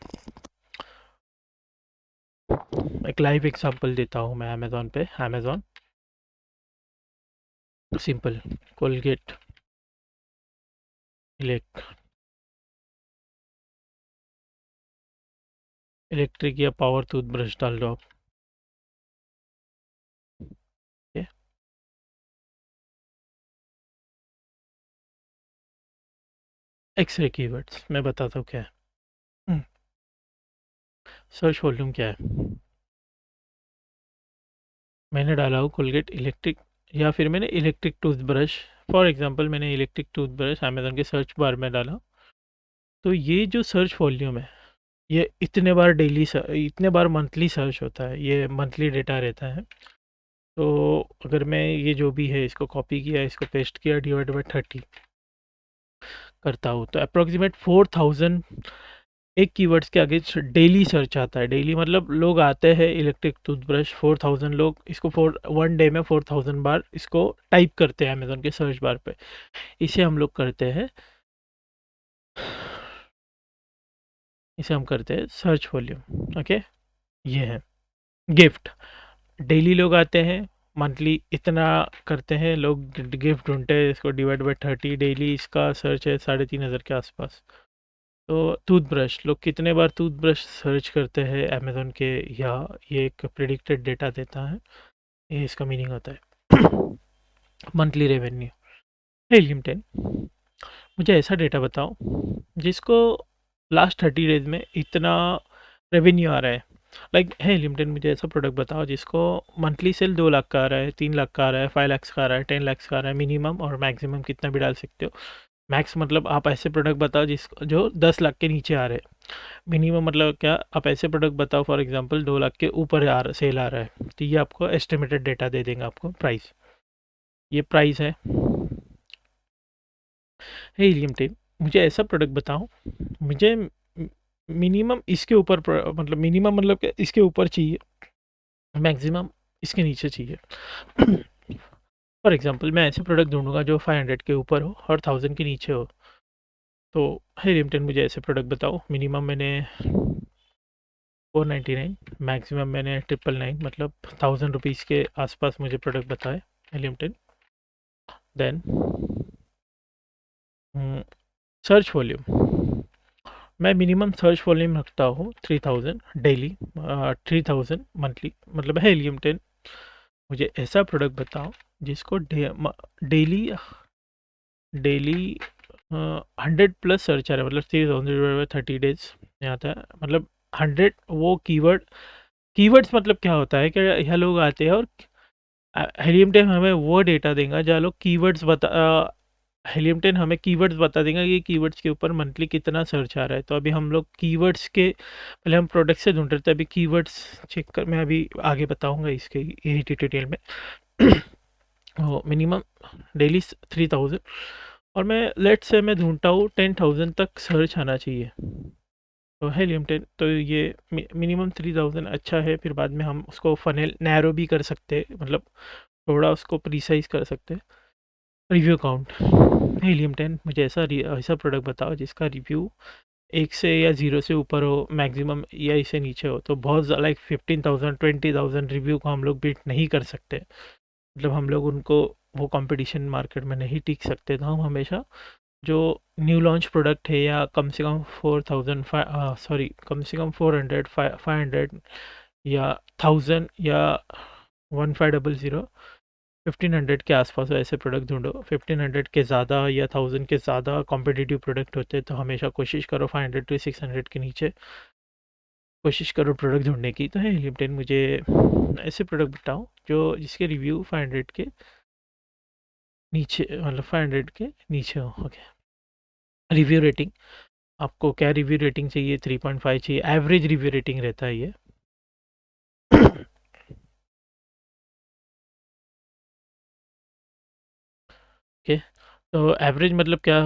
एक लाइव एग्जांपल देता हूँ मैं अमेज़ॉन पे। अमेज़ॉन सिंपल कोलगेट इलेक्ट्रिक या पावर टूथब्रश डाल दो आप। एक्सरे कीवर्ड्स मैं बताता हूँ क्या है। सर्च वॉल्यूम क्या है, मैंने डाला हो कोलगेट इलेक्ट्रिक, या फिर मैंने इलेक्ट्रिक टूथब्रश, फॉर एग्जांपल मैंने इलेक्ट्रिक टूथब्रश अमेज़न के सर्च बार में डाला। तो ये जो सर्च वॉल्यूम है, ये इतने बार डेली, इतने बार मंथली सर्च होता है, ये मंथली डेटा रहता है। तो अगर मैं ये जो भी है इसको कॉपी किया, इसको पेस्ट किया, डिवाइड बाई 30 करता हूँ, तो अप्रोक्सीमेट 4000 एक कीवर्ड्स के आगे डेली सर्च आता है। डेली मतलब लोग आते हैं इलेक्ट्रिक टूथब्रश, 4000 लोग इसको 1 डे में 4000 बार इसको टाइप करते हैं अमेज़न के सर्च बार पे। इसे हम लोग करते हैं, इसे हम करते हैं सर्च वॉल्यूम। ओके, ये है गिफ्ट। डेली लोग आते हैं, मंथली इतना करते हैं लोग, गिफ्ट ढूंढते हैं, इसको डिवाइड बाई 30, डेली इसका सर्च है 3500 के आसपास। तो टूथब्रश, लोग कितने बार टूथब्रश सर्च करते हैं अमेज़न के, या ये एक प्रेडिक्टेड डेटा देता है, ये इसका मीनिंग होता है। Monthly revenue. हे लिमटेन, मुझे ऐसा डेटा बताओ जिसको लास्ट 30 डेज में इतना रेवेन्यू आ रहा है। लाइक है लिमिटेड, मुझे ऐसा प्रोडक्ट बताओ जिसको मंथली सेल 2 लाख का आ रहा है, 3 लाख का आ रहा है, 5 लाख का आ रहा है, 10 लाख का आ रहा है, मिनिमम और मैक्सिमम कितना भी डाल सकते हो। मैक्स मतलब आप ऐसे प्रोडक्ट बताओ जिसको जो 10 लाख के नीचे आ रहे हैं। मिनिमम मतलब क्या, आप ऐसे प्रोडक्ट बताओ फॉर एग्जांपल 2 लाख के ऊपर सेल आ रहा है, तो ये आपको एस्टिमेटेड डेटा दे देंगे, आपको प्राइस। ये प्राइस है। हे लिमिटेड, मुझे ऐसा प्रोडक्ट बताओ मुझे मिनिमम इसके ऊपर मतलब मिनिमम मतलब इसके ऊपर चाहिए, मैक्सिमम इसके नीचे चाहिए। फॉर एग्जांपल मैं ऐसे प्रोडक्ट ढूंढूंगा जो 500 के ऊपर हो और 1000 के नीचे हो। तो है लिमिटेड, मुझे ऐसे प्रोडक्ट बताओ, मिनिमम मैंने 499, मैक्सिमम मैंने 999, मतलब 1000 रुपीज़ के आसपास मुझे प्रोडक्ट बताए है लिमिटेड। देन सर्च वॉल्यूम, मैं मिनिमम सर्च वॉल्यूम रखता हूँ 3000 डेली, 3000 मंथली, मतलब है लिमिटेड। मुझे ऐसा प्रोडक्ट बताओ जिसको डेली डेली 100 प्लस सर्च आ रहा है, मतलब 3000 30 डेज में आता है, मतलब 100 वो कीवर्ड्स मतलब क्या होता है कि यह लोग आते हैं और हेलियम टेन हमें वो डेटा देगा जहाँ लोग हेलियम टेन हमें कीवर्ड्स बता देगा कि कीवर्ड्स के ऊपर मंथली कितना सर्च आ रहा है। तो अभी हम लोग कीवर्ड्स के पहले हम प्रोडक्ट से ढूंढ रहे थे, अभी कीवर्ड्स चेक कर, मैं अभी आगे बताऊंगा इसके यही डिटेल में। मिनिमम डेली 3000, और मैं लेट से मैं ढूंढता हूँ 10,000 तक सर्च आना चाहिए। तो है लिमिटेड, तो ये मिनिमम 3000 अच्छा है, फिर बाद में हम उसको फनेल नैरो भी कर सकते हैं, मतलब थोड़ा उसको प्रिसाइज कर सकते हैं। रिव्यू काउंट, हीलियम 10, मुझे ऐसा प्रोडक्ट बताओ जिसका रिव्यू 1 से या 0 से ऊपर हो, मैक्सिमम या इससे नीचे हो। तो बहुत लाइक 15,000 20,000 रिव्यू को हम लोग बीट नहीं कर सकते, मतलब हम लोग उनको वो कंपटीशन मार्केट में नहीं टिक सकते। तो हम हमेशा जो न्यू लॉन्च प्रोडक्ट है या कम से कम 4000 सॉरी कम से कम 400 500 या 1000 या 1500 1500 के आसपास ऐसे प्रोडक्ट ढूंढो। 1500 के ज़्यादा या 1000 के ज़्यादा कॉम्पिटिटिव प्रोडक्ट होते हैं, तो हमेशा कोशिश करो 500 टू 600 के नीचे कोशिश करो प्रोडक्ट ढूंढने की। तो है लिमिटेड, मुझे ऐसे प्रोडक्ट बताओ जो जिसके रिव्यू 500 के नीचे, मतलब 500 के नीचे हो। ओके, रिव्यू रेटिंग, आपको क्या रिव्यू रेटिंग चाहिए? 3.5 चाहिए, एवरेज रिव्यू रेटिंग रहता है ये। ओके, तो एवरेज मतलब क्या,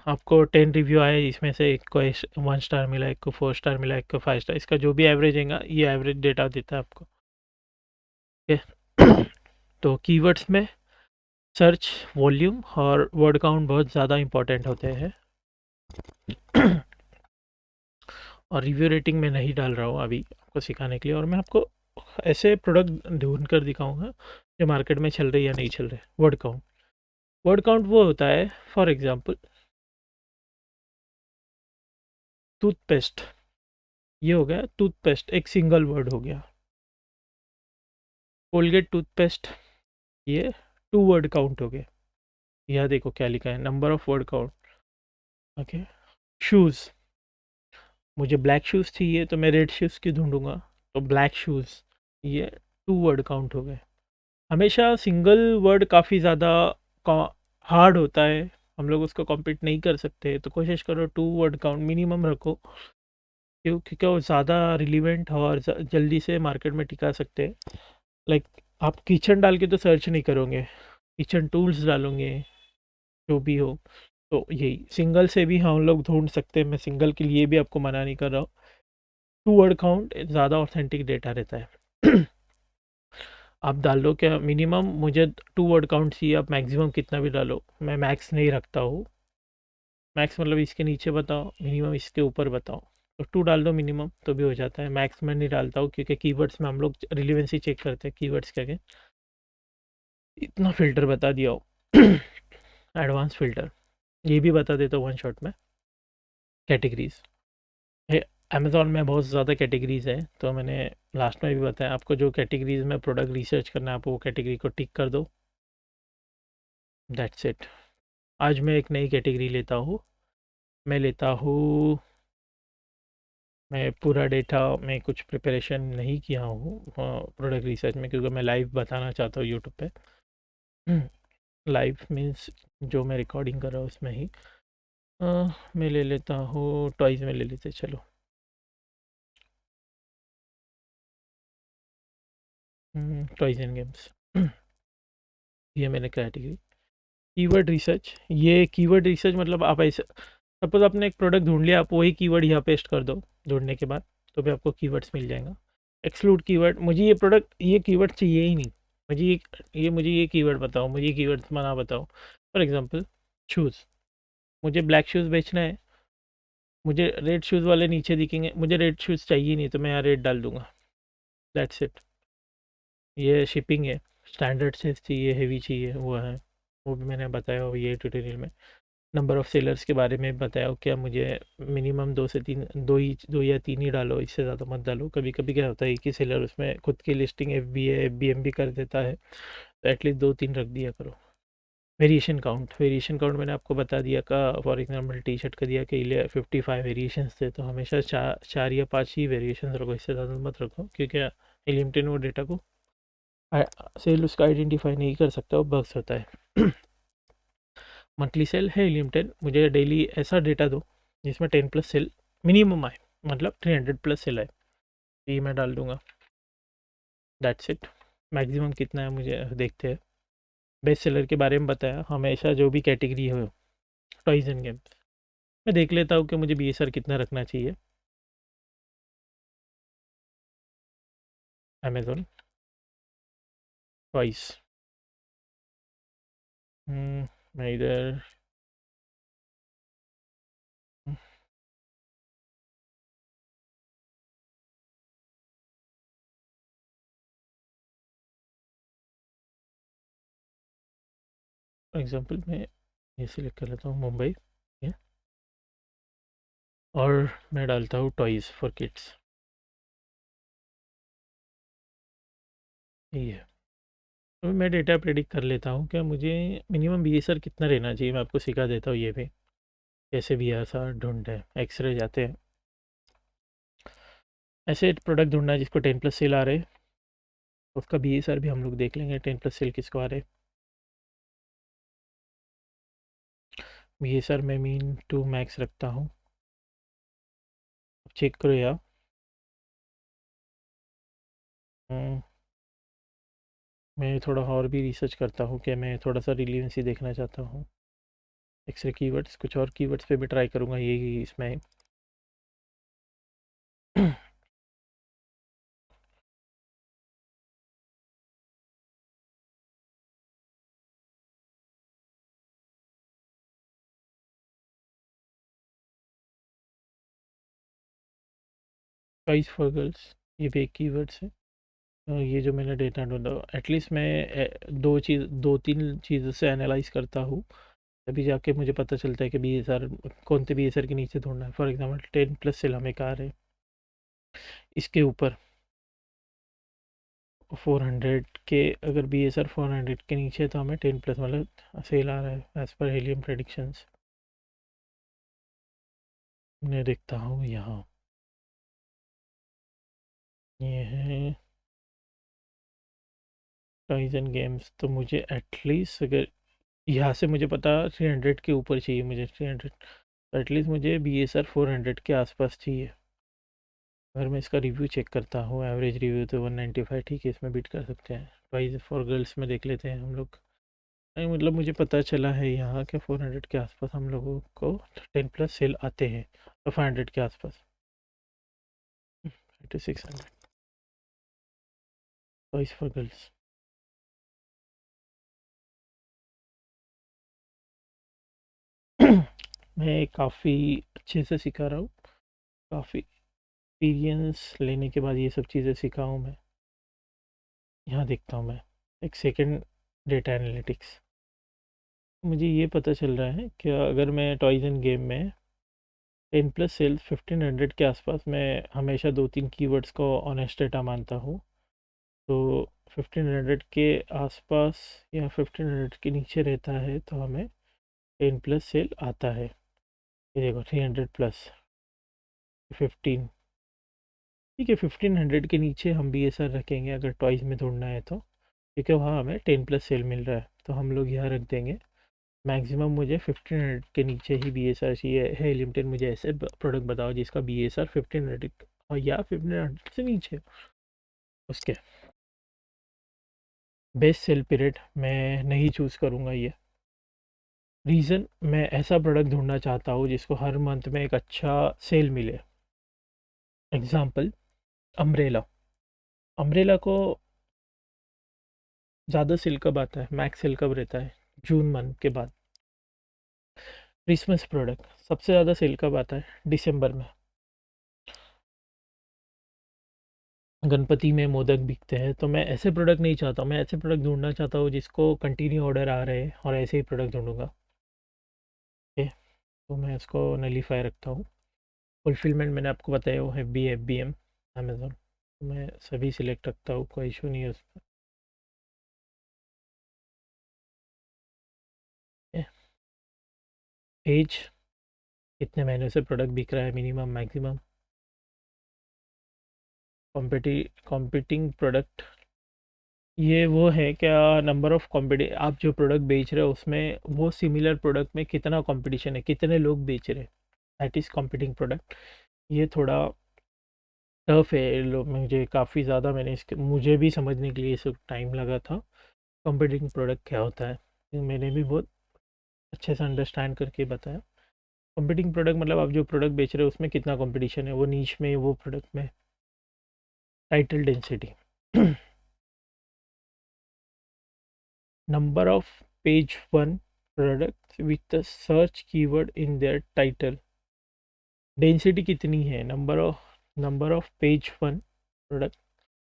आपको 10 रिव्यू आए, इसमें से एक को 1 स्टार मिला, एक को 4 स्टार मिला, एक को 5 स्टार, इसका जो भी एवरेज है ये एवरेज डेटा देता है आपको। ओके, तो कीवर्ड्स में सर्च वॉल्यूम और वर्ड काउंट बहुत ज़्यादा इंपॉर्टेंट होते हैं। और रिव्यू रेटिंग में नहीं डाल रहा हूँ अभी आपको सिखाने के लिए, और मैं आपको ऐसे प्रोडक्ट ढूंढ कर दिखाऊंगा जो मार्केट में चल रही है या नहीं चल रहे। वर्ड काउंट वो होता है, फॉर एग्जांपल टूथपेस्ट, ये हो गया टूथपेस्ट, एक सिंगल वर्ड हो गया। कोलगेट टूथपेस्ट, ये 2 वर्ड काउंट हो गए। यह देखो क्या लिखा है, number of word count. Okay, shoes, मुझे ब्लैक शूज़ चाहिए तो मैं रेड शूज़ की ढूंढूंगा, तो ब्लैक शूज़, ये 2 वर्ड काउंट हो गए। हमेशा सिंगल वर्ड काफ़ी ज़्यादा हार्ड होता है, हम लोग उसको कॉम्पीट नहीं कर सकते, तो कोशिश करो 2 वर्ड काउंट मिनिमम रखो, क्योंकि वो ज़्यादा रिलीवेंट और जल्दी से मार्केट में टिका सकते हैं। लाइक आप किचन डाल के तो सर्च नहीं करोगे, किचन टूल्स डालोगे, जो भी हो। तो यही सिंगल से भी हम लोग ढूंढ सकते हैं, मैं सिंगल के लिए भी आपको मना नहीं कर रहा हूँ। 2 वर्ड काउंट ज़्यादा ऑथेंटिक डेटा रहता है। आप डाल दो क्या मिनिमम, मुझे 2 वर्ड काउंट चाहिए, आप मैक्सिमम कितना भी डालो, मैं मैक्स नहीं रखता हूँ। मैक्स मतलब इसके नीचे बताओ, मिनिमम इसके ऊपर बताओ। तो 2 डाल दो मिनिमम तो भी हो जाता है, मैक्स में नहीं डालता हूँ क्योंकि कीवर्ड्स में हम लोग रिलेवेंसी चेक करते हैं, कीवर्ड्स क्या क्या। इतना फ़िल्टर बता दिया हो। एडवांस फ़िल्टर ये भी बता देता हूँ वन शॉट में। कैटेगरीज। अमेज़ॉन में बहुत ज़्यादा कैटेगरीज़ हैं, तो मैंने लास्ट में भी बताया आपको, जो कैटेगरीज़ में प्रोडक्ट रिसर्च करना है आप वो कैटेगरी को टिक कर दो, दैट्स इट। आज मैं एक नई कैटेगरी लेता हूँ, मैं लेता हूँ, मैं पूरा डेटा में कुछ प्रिपरेशन नहीं किया हूँ प्रोडक्ट रिसर्च में, क्योंकि मैं लाइव बताना चाहता हूँ यूट्यूब पे। लाइव मीन्स जो मैं रिकॉर्डिंग कर रहा हूँ उसमें ही। मैं ले लेता हूँ टॉयज़ में ले लेते, चलो। Toys and games. ये मैंने कैटेगरी। कीवर्ड रिसर्च, ये कीवर्ड रिसर्च मतलब आप ऐसे, सपोज आपने एक प्रोडक्ट ढूंढ लिया, आप वही कीवर्ड यहाँ पेस्ट कर दो ढूंढने के बाद, तो भी आपको कीवर्ड्स मिल जाएगा। एक्सक्लूड कीवर्ड, मुझे ये प्रोडक्ट ये कीवर्ड चाहिए ही नहीं, मुझे ये कीवर्ड बताओ, मुझे ये कीवर्ड मना बताओ। फॉर एग्जांपल शूज़, मुझे ब्लैक शूज़ बेचना है, मुझे रेड शूज़ वाले नीचे दिखेंगे, मुझे रेड शूज़ चाहिए नहीं, तो मैं यहाँ रेड डाल दूंगा, दैट्स इट। ये शिपिंग है, स्टैंडर्ड से चाहिए, हेवी चाहिए, वो है, वो भी मैंने बताया हो ये ट्यूटोरियल में। नंबर ऑफ़ सेलर्स के बारे में बताया क्या, मुझे मिनिमम 2 से 3, दो या तीन ही डालो, इससे ज़्यादा मत डालो। कभी कभी क्या होता है कि सेलर उसमें खुद की listing F B A B M भी कर देता है, तो एटलीस्ट 2-3 रख दिया करो। वेरिएशन काउंट मैंने आपको बता दिया का, फॉर एग्जांपल टी शर्ट का दिया कि 55 वेरिएशंस थे, तो हमेशा 4 या 5 ही वेरिएशंस रखो, इससे ज़्यादा मत रखो, क्योंकि लिमिटेड वो डेटा को सेल उसका आइडेंटिफाई नहीं कर सकता, वो बग्स होता है। मंथली सेल है लिमिटेड, मुझे डेली ऐसा डेटा दो जिसमें 10+ सेल मिनिमम आए, मतलब 300+ सेल आए, ये मैं डाल दूंगा, दैट्स इट। मैक्सिमम कितना है मुझे देखते हैं। बेस्ट सेलर के बारे में बताया, हमेशा जो भी कैटेगरी हो, टॉयज़ एंड गेम्स, मैं देख लेता हूँ कि मुझे BSR कितना रखना चाहिए। अमेज़ोन टॉयज़, मैं इधर एग्जांपल मैं ये सिलेक्ट कर लेता हूँ मुंबई, ठीक है? और मैं डालता हूँ टॉयज़ फॉर किड्स, ये है। तो मैं डेटा प्रेडिक्ट कर लेता हूँ क्या मुझे मिनिमम BSR कितना रहना चाहिए, मैं आपको सिखा देता हूँ ये भी, कैसे BSR ढूंढते हैं। एक्सरे जाते हैं, ऐसे प्रोडक्ट ढूंढना है जिसको 10+ सेल आ रहे, उसका BSR भी हम लोग देख लेंगे, 10+ सेल किसको आ रहे। BSR मैं मीन टू मैक्स रखता हूँ, चेक करो यार। मैं थोड़ा और भी रिसर्च करता हूँ कि मैं थोड़ा सा रिलीवेंसी देखना चाहता हूँ। एक्सरे कीवर्ड्स, कुछ और कीवर्ड्स पे भी ट्राई करूँगा, ये इसमें। चॉइस फॉर गर्ल्स, ये भी एक कीवर्ड्स है। ये जो मैंने डेटा ढूंढा, एटलीस्ट मैं 2-3 चीज़ों से एनालाइज करता हूँ, तभी जाके मुझे पता चलता है कि BSR कौन से BSR के नीचे ढूंढना है। फॉर एग्जांपल 10+ सेल हमें कार है, इसके ऊपर 400 के, अगर BSR 400 के नीचे है तो हमें 10+ मतलब सेल आ रहा है एज पर हेलियम प्रेडिक्शंस। मैं देखता हूँ यहाँ, ये है टॉयज़ एंड गेम्स, तो मुझे एटलीस्ट अगर यहाँ से मुझे पता 300 के ऊपर चाहिए, मुझे 300, तो एटलीस्ट मुझे BSR 400 के आसपास चाहिए। अगर मैं इसका रिव्यू चेक करता हूँ, एवरेज रिव्यू तो 195, ठीक है, इसमें बीट कर सकते हैं। टॉयज़ फॉर गर्ल्स में देख लेते हैं हम लोग। नहीं मतलब मुझे पता चला है यहाँ के 400 के आसपास हम लोगों को 10+ सेल आते हैं, तो 500 के आसपास, 600 टॉयज़ फॉर गर्ल्स। मैं काफ़ी अच्छे से सिखा रहा हूँ, काफ़ी एक्सपीरियंस लेने के बाद ये सब चीज़ें सीखा हूँ मैं। यहाँ देखता हूँ मैं एक सेकंड, डेटा एनालिटिक्स, मुझे ये पता चल रहा है कि अगर मैं टॉयज़ एंड गेम में 10 प्लस सेल्स 1500 के आसपास। मैं हमेशा 2-3 कीवर्ड्स को ऑनेस्ट डेटा मानता हूँ, तो 1500 के आसपास या 1500 के नीचे रहता है तो हमें 10 प्लस सेल आता है। ये देखो 300 प्लस 15, ठीक है। 1500 के नीचे हम बी एस आर रखेंगे अगर टॉइस में ढूंढना है तो, क्योंकि वहाँ हमें 10 प्लस सेल मिल रहा है, तो हम लोग यहाँ रख देंगे। मैक्सिमम मुझे 1500 के नीचे ही बी एस आर चाहिए है। लिमिटेड मुझे ऐसे प्रोडक्ट बताओ जिसका बी एस आर 1500 और या 1500 से नीचे। उसके बेस्ट सेल पीरियड मैं नहीं चूज़ करूँगा ये। रीज़न, मैं ऐसा प्रोडक्ट ढूंढना चाहता हूँ जिसको हर मंथ में एक अच्छा सेल मिले। Example, umbrella. अम्ब्रेला को ज़्यादा सेल कब आता है, मैक्स सेल कब रहता है? जून मंथ के बाद। क्रिसमस प्रोडक्ट सबसे ज़्यादा सेल कब आता है? दिसंबर में। गणपति में मोदक बिकते हैं, तो मैं ऐसे प्रोडक्ट नहीं चाहता हूँ। मैं ऐसे प्रोडक्ट ढूंढना चाहता हूँ जिसको कंटिन्यू ऑर्डर आ रहे हैं, और ऐसे ही प्रोडक्ट ढूंढूंगा। ओके, तो मैं इसको नलीफाई रखता हूँ। फुलफिलमेंट मैंने आपको बताया वो है FBM अमेज़ोन, तो मैं सभी सिलेक्ट रखता हूँ, कोई इशू नहीं है उसमें। एज, कितने महीने से प्रोडक्ट बिक रहा है, मिनिमम मैक्सिमम। कॉम्पिटिंग प्रोडक्ट, ये वो है क्या? नंबर ऑफ आप जो प्रोडक्ट बेच रहे हो उसमें वो सिमिलर प्रोडक्ट में कितना कंपटीशन है, कितने लोग बेच रहे हैं, दैट इज़ कॉम्पिटिंग प्रोडक्ट। ये थोड़ा टफ है, लोग मुझे काफ़ी ज़्यादा, मुझे भी समझने के लिए सब टाइम लगा था। कॉम्पिटिंग प्रोडक्ट क्या होता है, ये मैंने भी बहुत अच्छे से अंडरस्टैंड करके बताया। कॉम्पिटिंग प्रोडक्ट मतलब आप जो प्रोडक्ट बेच रहे हो उसमें कितना कंपटीशन है, वो नीच में, वो प्रोडक्ट में। Title density, number of page one products with the search keyword in their title। Density कितनी है, number of page one product,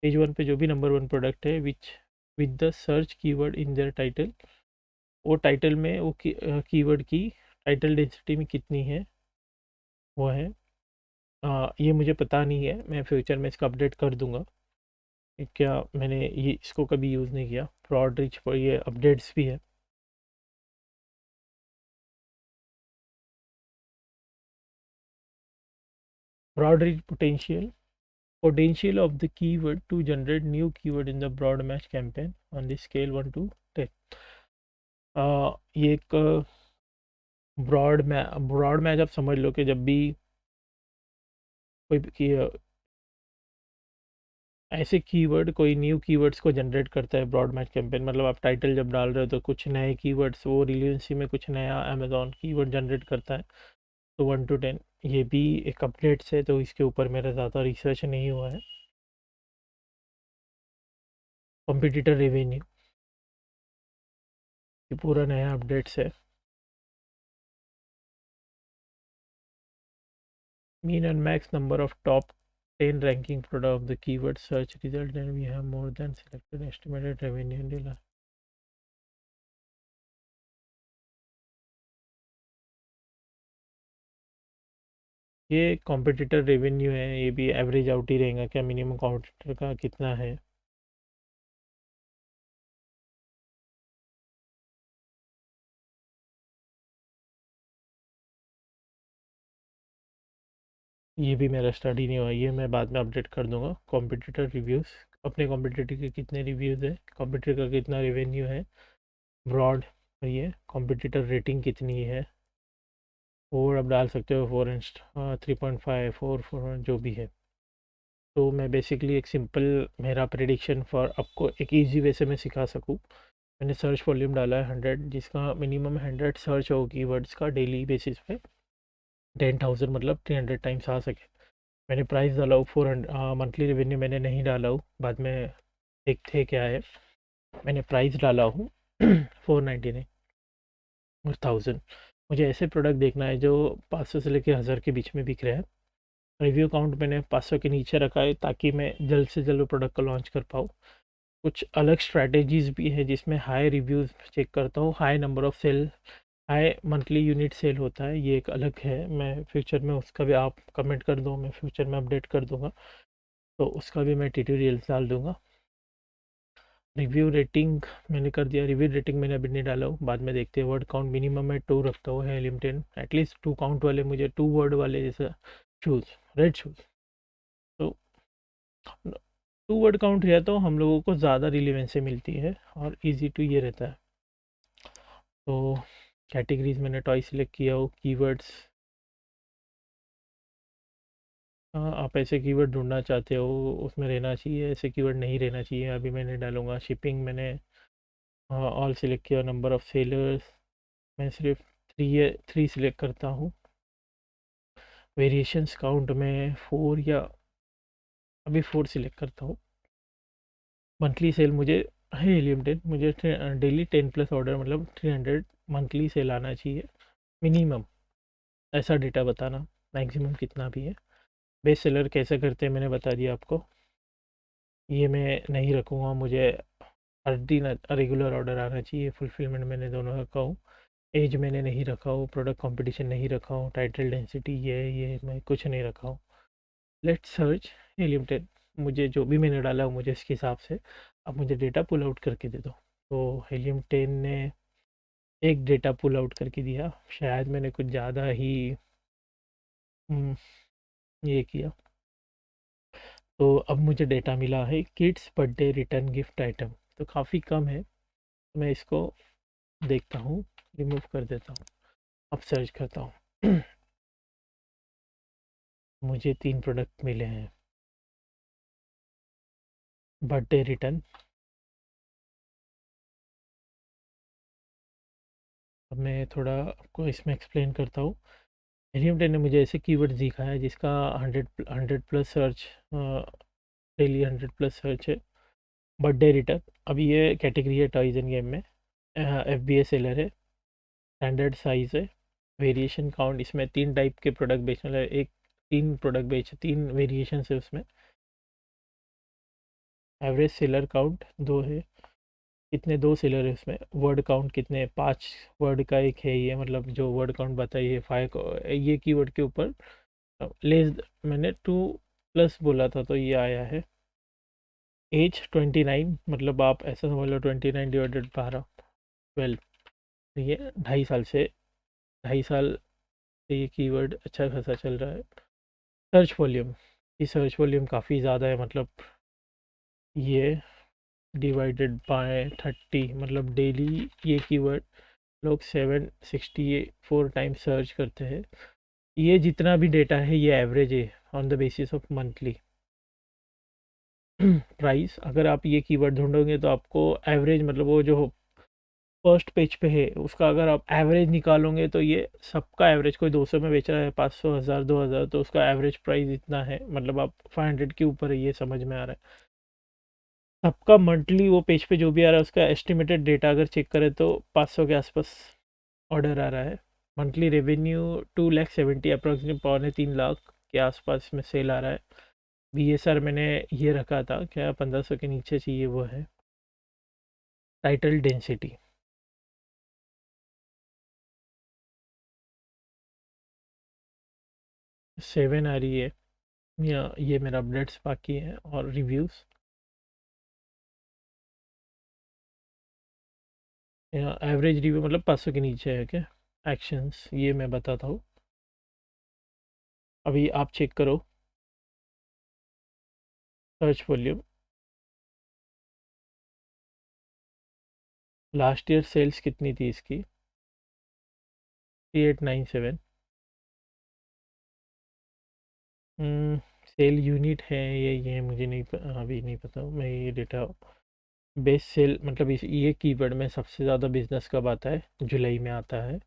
page one पे जो भी नंबर वन प्रोडक्ट है which with the search keyword in their title, वो title में वो keyword की टाइटल डेंसिटी में कितनी है, वो है। ये मुझे पता नहीं है, मैं फ्यूचर में इसका अपडेट कर दूंगा। क्या मैंने ये इसको कभी यूज़ नहीं किया। फ्रॉड रिच पर ये अपडेट्स भी है। Fraud rich potential of the keyword to generate new keyword in the broad match campaign on the scale 1 to 10। ये एक ब्रॉड मैच आप समझ लो कि जब भी कोई ऐसे कीवर्ड कोई न्यू कीवर्ड्स को जनरेट करता है ब्रॉड मैच कैंपेन, मतलब आप टाइटल जब डाल रहे हो तो कुछ नए कीवर्ड्स, वो रिलेवेंसी में कुछ नया अमेजोन कीवर्ड जनरेट करता है, तो 1 to 10 ये भी एक अपडेट्स है, तो इसके ऊपर मेरा ज़्यादा रिसर्च नहीं हुआ है। कॉम्पिटिटर रेवेन्यू, ये पूरा नया अपडेट्स है। Mean and max number of top 10 ranking product of the keyword search result, then we have more than selected estimated revenue in the ये कॉम्पिटिटर रेवेन्यू है, ये भी एवरेज आउट ही रहेगा क्या, मिनिमम कॉम्पिटिटर का कितना है। ये भी मेरा स्टडी नहीं हुआ, ये मैं बाद में अपडेट कर दूंगा। कॉम्पिटिटर रिव्यूज़, अपने कॉम्पिटिटर के कितने रिव्यूज़ है, कॉम्पिटिटर का कितना रेवेन्यू है, ब्रॉड, ये कॉम्पिटिटर रेटिंग कितनी है, फोर आप डाल सकते हो, 4 3.5 4 जो भी है। तो मैं बेसिकली एक सिंपल मेरा प्रेडिक्शन फॉर आपको एक इजी वे से मैं सिखा सकूँ। मैंने सर्च वॉल्यूम डाला है 100, जिसका मिनिमम 100 सर्च हो कीवर्ड्स का डेली बेसिस पे, 10,000 मतलब 300 टाइम्स आ सके। मैंने प्राइस डाला हूँ 400, मंथली रेवेन्यू मैंने नहीं डाला हूँ, बाद में देखते क्या है। मैंने प्राइस डाला हूँ 499 और 1000। मुझे ऐसे प्रोडक्ट देखना है जो 500 से लेकर 1000 के बीच में बिक रहे हैं। रिव्यू काउंट मैंने 500 के नीचे रखा है ताकि मैं जल्द से जल्द वो प्रोडक्ट को लॉन्च कर पाऊँ। कुछ अलग स्ट्रैटेजीज़ भी है जिसमें हाई रिव्यूज़ चेक करता हूँ, high number of sale high monthly unit sale होता है, ये एक अलग है। मैं फ्यूचर में उसका भी, आप कमेंट कर दो, मैं फ्यूचर में अपडेट कर दूंगा, तो उसका भी मैं ट्यूटोरियल डाल दूंगा। रिव्यू रेटिंग मैंने कर दिया, रिव्यू रेटिंग मैंने अभी नहीं डाला हूँ, बाद में देखते हैं। वर्ड काउंट मिनिमम मैं 2 रखता हूँ, है लिमिटेड एटलीस्ट 2 काउंट वाले, मुझे 2 वर्ड वाले, जैसे शूज़, रेड शूज़, तो 2 वर्ड काउंट रहता तो हम लोगों को ज़्यादा रिलेवेंसी मिलती है और इजी टू ये रहता है। तो कैटेगरीज मैंने टॉय सिलेक्ट किया हो, कीवर्ड्स, आप ऐसे कीवर्ड ढूंढना चाहते हो उसमें रहना चाहिए, ऐसे कीवर्ड नहीं रहना चाहिए, अभी मैंने डालूंगा। शिपिंग मैंने ऑल सिलेक्ट किया। नंबर ऑफ़ सेलर्स मैं सिर्फ 3 सिलेक्ट करता हूँ। वेरिएशंस काउंट में 4 या अभी 4 सिलेक्ट करता हूँ। मंथली सेल मुझे है लिमिटेड, मुझे डेली 10 प्लस ऑर्डर मतलब 300 मंथली सेल आना चाहिए मिनिमम, ऐसा डेटा बताना। मैक्सिमम कितना भी है। बेस्ट सेलर कैसे करते हैं मैंने बता दिया आपको, ये मैं नहीं रखूँगा। मुझे हर दिन रेगुलर ऑर्डर आना चाहिए। फुलफिलमेंट मैंने दोनों रखा हूँ। एज मैंने नहीं रखा हूँ। प्रोडक्ट कंपटीशन नहीं रखा हूँ। टाइटल डेंसिटी ये मैं कुछ नहीं रखा हूँ। लेट्स सर्च ये लिमिटेड, मुझे जो भी मैंने डाला मुझे इसके हिसाब से आप मुझे डेटा पुल आउट करके दे दो। तो हेलियम 10 ने एक डेटा पुल आउट करके दिया, शायद मैंने कुछ ज़्यादा ही हम्म, ये किया। तो अब मुझे डेटा मिला है kids birthday return gift item, तो काफ़ी कम है। मैं इसको देखता हूँ, रिमूव कर देता हूँ, अब सर्च करता हूँ। मुझे 3 प्रोडक्ट मिले हैं। बर्थडे रिटर्न, अब मैं थोड़ा आपको इसमें एक्सप्लेन करता हूँ। हेलियम 10 ने मुझे ऐसे कीवर्ड दिखाया है जिसका 100 plus search, daily 100 plus search है। बर्थडे रिटर्न, अभी ये कैटेगरी है टॉयज एंड गेम में। एफ बी ए सेलर है, स्टैंडर्ड साइज़ है। वेरिएशन काउंट, इसमें 3 टाइप के प्रोडक्ट बेचने लगे, एक 3 प्रोडक्ट बेच, 3 वेरिएशन है उसमें। एवरेज सेलर काउंट 2 है। कितने 2 सेलर है उसमें। वर्ड काउंट कितने, 5 वर्ड का एक है ये, मतलब जो वर्ड काउंट बताइए 5 ये कीवर्ड के ऊपर लेस, मैंने 2 प्लस बोला था तो ये आया है। एज 29, मतलब आप ऐसा समझ लो 29 डिवाइडेड 12, 12, तो ये 2.5 साल से, 2.5 साल से ये कीवर्ड अच्छा खासा चल रहा है। सर्च वॉल्यूम, ये सर्च वॉल्यूम काफ़ी ज़्यादा है, मतलब ये डिवाइडेड बाय 30, मतलब डेली ये कीवर्ड लोग 764 टाइम्स सर्च करते हैं। ये जितना भी डेटा है ये एवरेज है on the basis of monthly price. अगर आप ये कीवर्ड ढूंढोगे तो आपको एवरेज, मतलब वो जो फर्स्ट पेज पे है उसका अगर आप एवरेज निकालोगे तो ये सबका एवरेज, कोई 200 में बेच रहा है, 500, 1000, 2000, तो उसका एवरेज प्राइस इतना है, मतलब आप 500 के ऊपर है, ये समझ में आ रहा है। सबका मंथली वो पेज पे जो भी आ रहा है उसका एस्टिमेटेड डेटा अगर चेक करें तो 500 के आसपास ऑर्डर आ रहा है। मंथली रेवेन्यू 2,70,000 अप्रॉक्सीमेट, 2.25 लाख के आसपास में सेल आ रहा है। बी एस आर मैंने ये रखा था क्या 1500 के नीचे चाहिए, वो है। टाइटल डेंसिटी 7 आ रही है, या ये मेरा अपडेट्स बाकी है। और रिव्यूज़, एवरेज रिव्यू मतलब 500 के नीचे है क्या। एक्शंस ये मैं बताता हूँ, अभी आप चेक करो। Search volume, last year sales कितनी थी इसकी, 3897। सेल यूनिट है ये मुझे नहीं अभी नहीं पता, मैं ये डेटा। बेस्ट सेल मतलब इस ये कीवर्ड में सबसे ज़्यादा बिजनेस कब आता है, जुलाई में आता है।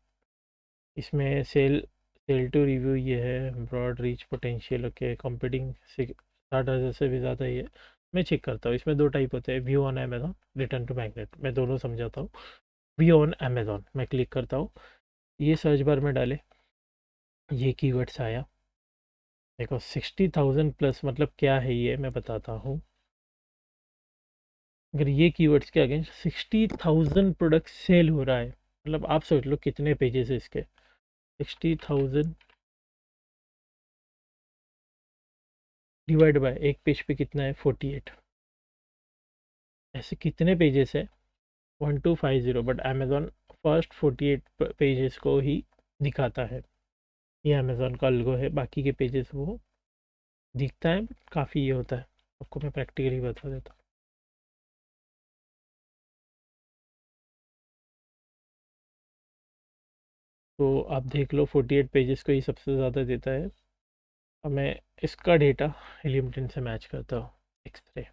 इसमें सेल, सेल टू रिव्यू ये है। Broad reach potential, okay. Competing 60,000 से भी ज़्यादा ही है। मैं चेक करता हूँ, इसमें 2 टाइप होते हैं, view on Amazon, return to magnet, मैं दोनों समझाता हूँ। व्यू ऑन अमेजोन मैं क्लिक करता हूँ, ये सर्च बार में डाले, ये कीवर्ड्स आया। देखो 60,000 प्लस मतलब क्या है ये मैं बताता हूँ। अगर ये कीवर्ड्स के अगेंस्ट 60,000 प्रोडक्ट सेल हो रहा है, मतलब आप सोच लो कितने पेजेस है इसके, 60,000 डिवाइड बाय एक पेज पे कितना है, 48। ऐसे कितने पेजेस है, 1250, बट अमेज़ॉन फर्स्ट 48 पेजेस को ही दिखाता है। ये अमेज़ॉन का लोगो है, बाकी के पेजेस वो दिखता है, बट काफ़ी ये होता है। आपको मैं प्रैक्टिकली बता देता हूँ। तो आप देख लो 48 पेजेस को ही सबसे ज़्यादा देता है। अब मैं इसका डेटा हीलियम 10 से मैच करता हूँ, एक्सरे।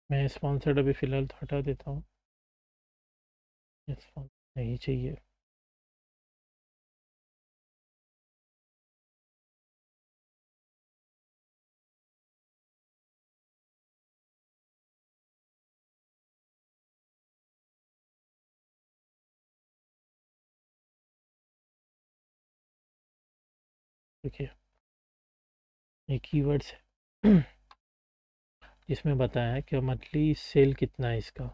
मैं स्पॉन्सर्ड अभी फ़िलहाल तो हटा देता हूँ, स्पॉन्सर नहीं चाहिए। ठीक है, ये कीवर्ड्स है जिसमें बताया है कि मंथली सेल कितना है इसका।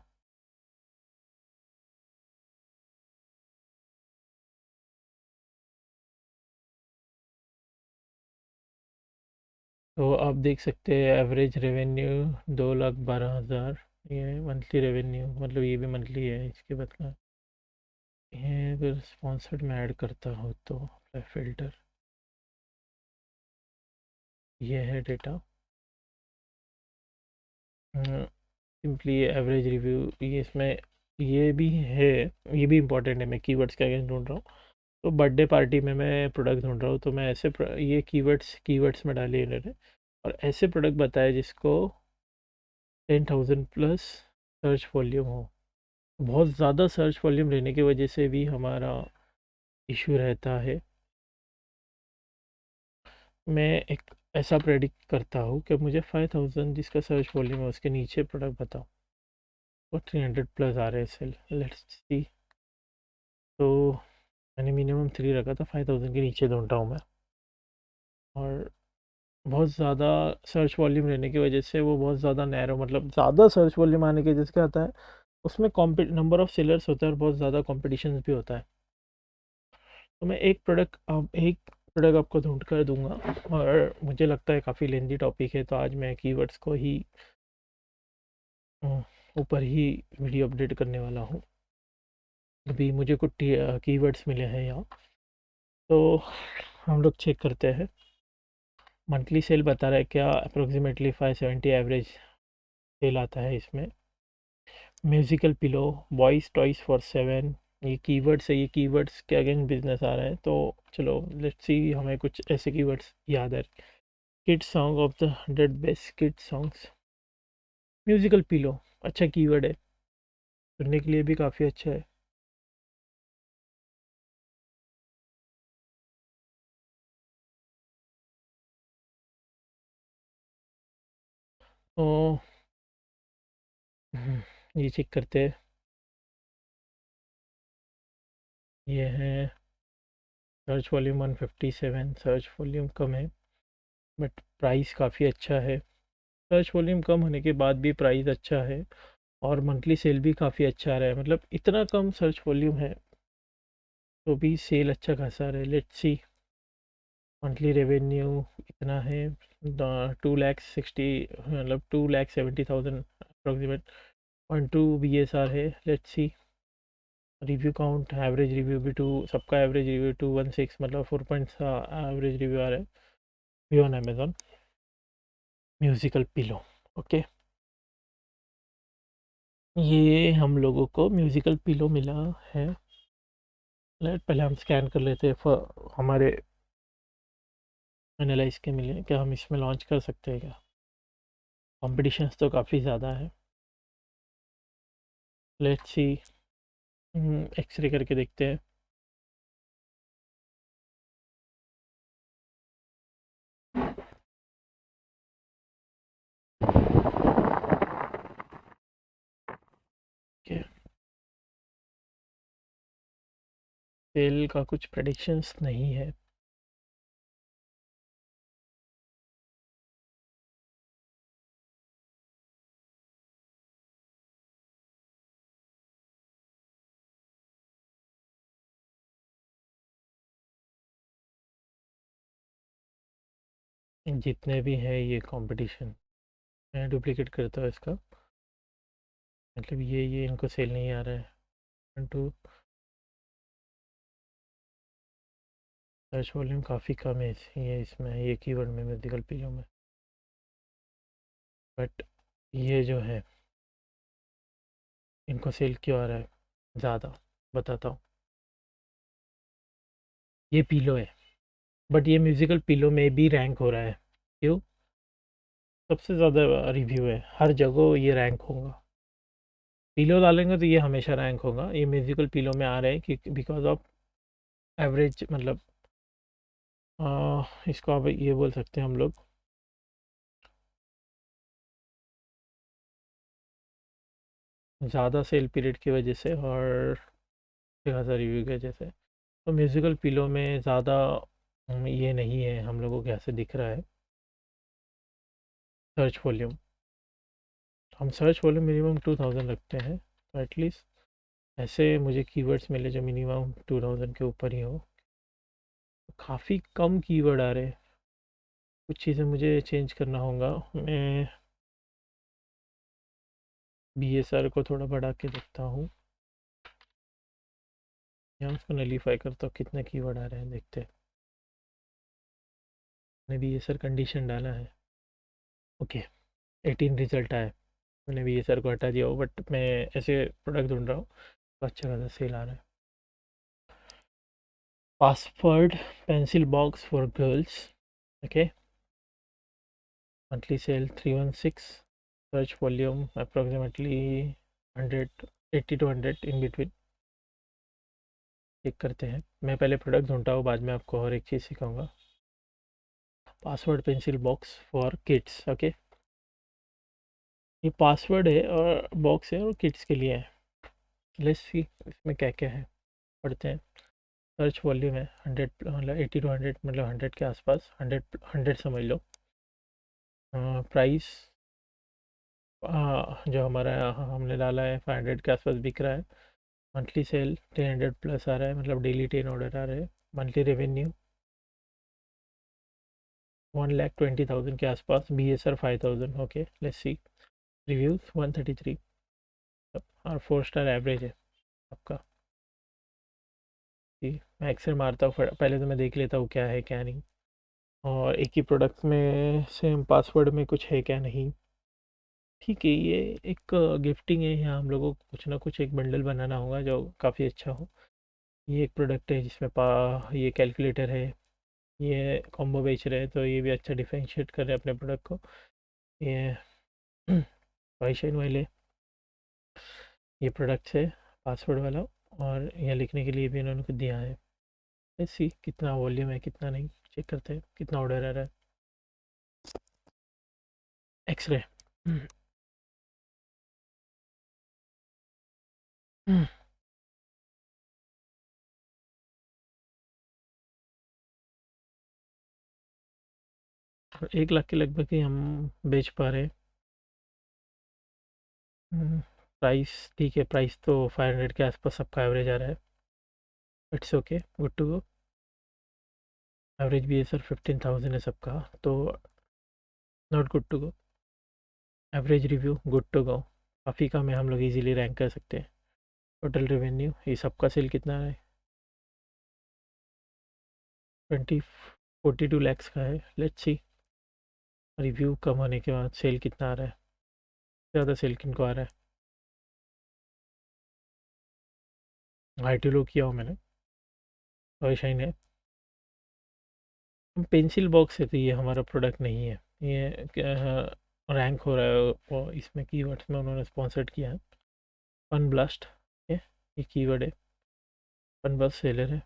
तो आप देख सकते हैं एवरेज रेवेन्यू 2,12,000। ये मंथली रेवेन्यू मतलब ये भी मंथली है, इसके बदला ये अगर स्पॉन्सर्ड में ऐड करता हो तो फिल्टर, ये है डेटा। सिंपली एवरेज रिव्यू, ये इसमें ये भी है, ये भी इंपॉर्टेंट है। मैं कीवर्ड्स क्या क्या ढूंढ रहा हूँ, तो बर्थडे पार्टी में मैं प्रोडक्ट ढूंढ रहा हूँ, तो मैं ऐसे ये कीवर्ड्स में डाले इन्होंने, और ऐसे प्रोडक्ट बताए जिसको 10,000 प्लस सर्च वॉल्यूम हो। बहुत ज़्यादा सर्च वॉल्यूम रहने की वजह से भी हमारा इशू रहता है। मैं एक ऐसा प्रेडिक्ट करता हूँ कि मुझे 5,000 जिसका सर्च वॉल्यूम है उसके नीचे प्रोडक्ट बताओ, और 300 प्लस आ रहे हैं सेल, लेट्स सी। तो मैंने मिनिमम 3 रखा था, 5,000 के नीचे ढूंढता हूँ मैं। और बहुत ज़्यादा सर्च वॉल्यूम रहने की वजह से वो बहुत ज़्यादा नैरो, मतलब ज़्यादा सर्च वॉल्यूम आने की वजह से क्या आता है, उसमें नंबर ऑफ़ सेलर्स होता है और बहुत ज़्यादा कॉम्पिटिशन भी होता है। तो मैं एक प्रोडक्ट आपको ढूंढ कर दूंगा, और मुझे लगता है काफ़ी लेंदी टॉपिक है, तो आज मैं कीवर्ड्स को ही ऊपर ही वीडियो अपडेट करने वाला हूँ। अभी मुझे कुछ कीवर्ड्स मिले हैं यहाँ, तो हम लोग चेक करते हैं। मंथली सेल बता रहा है क्या, अप्रोक्सीमेटली 570 एवरेज सेल आता है इसमें। Musical pillow, voice toys for 7, ये कीवर्ड्स है। ये कीवर्ड्स के अगेंस्ट बिजनेस आ रहा है, तो चलो लेट्स सी हमें कुछ ऐसे कीवर्ड्स याद है। Kid song of the 100 best kid songs, musical pillow अच्छा कीवर्ड है, सुनने के लिए भी काफ़ी अच्छा है। तो ये चेक करते हैं। ये है सर्च वॉल्यूम 157, सर्च वॉल्यूम कम है बट प्राइस काफ़ी अच्छा है। सर्च वॉल्यूम कम होने के बाद भी प्राइस अच्छा है, और मंथली सेल भी काफ़ी अच्छा आ रहा है। मतलब इतना कम सर्च वॉल्यूम है तो भी सेल अच्छा खासा आ रहा है। लेट्स सी मंथली रेवेन्यू इतना है, 2,60,000, मतलब 2,70,000 अप्रोक्सीमेट। 0.2 BSR है। Let's see review count, average review भी टू, सबका एवरेज रिव्यू 216, मतलब 4 पॉइंट्स का एवरेज रिव्यू आ रहा है भी on Amazon. Musical pillow, okay. ये हम लोगों को म्यूज़िकल पिलो मिला है। लेट पहले हम स्कैन कर लेते हैं हमारे एनालाइज के मिले, क्या हम इसमें लॉन्च कर सकते हैं क्या। कॉम्पिटिशन्स तो काफ़ी ज़्यादा है। लेट्स सी, एक्सरे करके देखते हैं। Okay. सेल का कुछ प्रेडिक्शंस नहीं है। जितने भी हैं ये कंपटीशन, मैं डुप्लीकेट करता हूँ इसका, मतलब ये इनको सेल नहीं आ रहा है। 1 2 सर्च वॉल्यूम काफ़ी कम है ये इसमें, ये कीवर्ड में म्यूजिकल पिलो में। बट ये जो है इनको सेल क्यों आ रहा है ज़्यादा, बताता हूँ। ये पिलो है, बट ये म्यूजिकल पिलो में भी रैंक हो रहा है। क्यों? सबसे ज़्यादा रिव्यू है, हर जगह ये रैंक होगा। पिलो डालेंगे तो ये हमेशा रैंक होगा। ये म्यूजिकल पिलो में आ रहा है कि बिकॉज ऑफ एवरेज, मतलब इसको आप ये बोल सकते हैं हम लोग, ज़्यादा सेल पीरियड की वजह से और ज़्यादा रिव्यू की वजह से। तो म्यूजिकल पिलो में ज़्यादा ये नहीं है, हम लोगों को कैसे दिख रहा है सर्च वॉल्यूम। हम सर्च वॉल्यूम मिनिमम 2000 रखते हैं, तो एटलीस्ट ऐसे मुझे कीवर्ड्स मिले जो मिनिमम 2000 के ऊपर ही हो। काफ़ी कम कीवर्ड आ रहे हैं, कुछ चीज़ें मुझे चेंज करना होगा। मैं BSR को थोड़ा बढ़ा के देखता हूँ, यहाँ उसको नलीफाई करता हूँ, कितने कीवर्ड आ रहे हैं देखते हैं। मैंने BSR कंडीशन डाला है, ओके 18 रिजल्ट आया। मैंने BSR को हटा दिया हो, बट मैं ऐसे प्रोडक्ट ढूंढ रहा हूँ तो अच्छा खासा सेल आ रहा है। Password pencil box for girls, okay, monthly sale 316, search volume approximately 100, 80 to 100 in between. Check करते हैं, मैं पहले प्रोडक्ट ढूंढता हूँ, बाद में आपको और एक चीज़ सिखाऊंगा। Password pencil box for kids, okay, ये पासवर्ड है और बॉक्स है और किड्स के लिए है। लेट्स सी इसमें क्या क्या है, पढ़ते हैं। सर्च वॉल्यूम है 100, मतलब 80 to 100, मतलब 100 के आसपास, 100 समझ लो। प्राइस जो हमारा हमने डाला है 500 के आसपास बिक रहा है। मंथली सेल 1000 प्लस आ रहा है, मतलब डेली 10 ऑर्डर आ रहे हैं। मंथली रेवेन्यू 1,20,000 के आसपास। BSR 5000, okay let's see. Reviews 133 और 4 स्टार एवरेज है आपका। जी, मैं एक्सेल मारता हूँ, पहले तो मैं देख लेता हूँ क्या है क्या नहीं, और एक ही प्रोडक्ट में सेम पासवर्ड में कुछ है क्या नहीं। ठीक है, ये एक गिफ्टिंग है, यहाँ हम लोगों को कुछ ना कुछ एक बंडल बनाना होगा जो काफ़ी अच्छा हो। ये एक प्रोडक्ट है जिसमें ये कैलकुलेटर है, ये कॉम्बो बेच रहे हैं, तो ये भी अच्छा डिफरेंशिएट कर रहे हैं अपने प्रोडक्ट को। ये वाई शाइन वाले ये प्रोडक्ट्स है पासवर्ड वाला, और यहाँ लिखने के लिए भी इन्होंने कुछ दिया है। लेट्स सी कितना वॉल्यूम है कितना नहीं, चेक करते हैं कितना ऑर्डर आ रहा है। एक्सरे, और 1 लाख के लगभग ही हम बेच पा रहे हैं। प्राइस ठीक है, प्राइस तो 500 के आसपास सबका एवरेज आ रहा है। It's okay, good to go. Average भी है सर 15,000 है सबका, तो not good to go. Average review good to go, काफ़ी कम है, हम लोग इजीली रैंक कर सकते हैं। टोटल रेवेन्यू ये सबका सेल कितना है, 42 लैक्स का है। लेट्स सी रिव्यू कम होने के बाद सेल कितना आ रहा है, ज़्यादा सेल किन को आ रहा है। ITO किया हो मैंने, टॉय शाइन है। पेंसिल बॉक्स है तो ये हमारा प्रोडक्ट नहीं है, ये रैंक हो रहा है और इसमें कीवर्ड्स में उन्होंने स्पॉन्सर्ड किया है। फन ब्लास्ट, ये कीवर्ड है, फन ब्लास्ट सेलर है।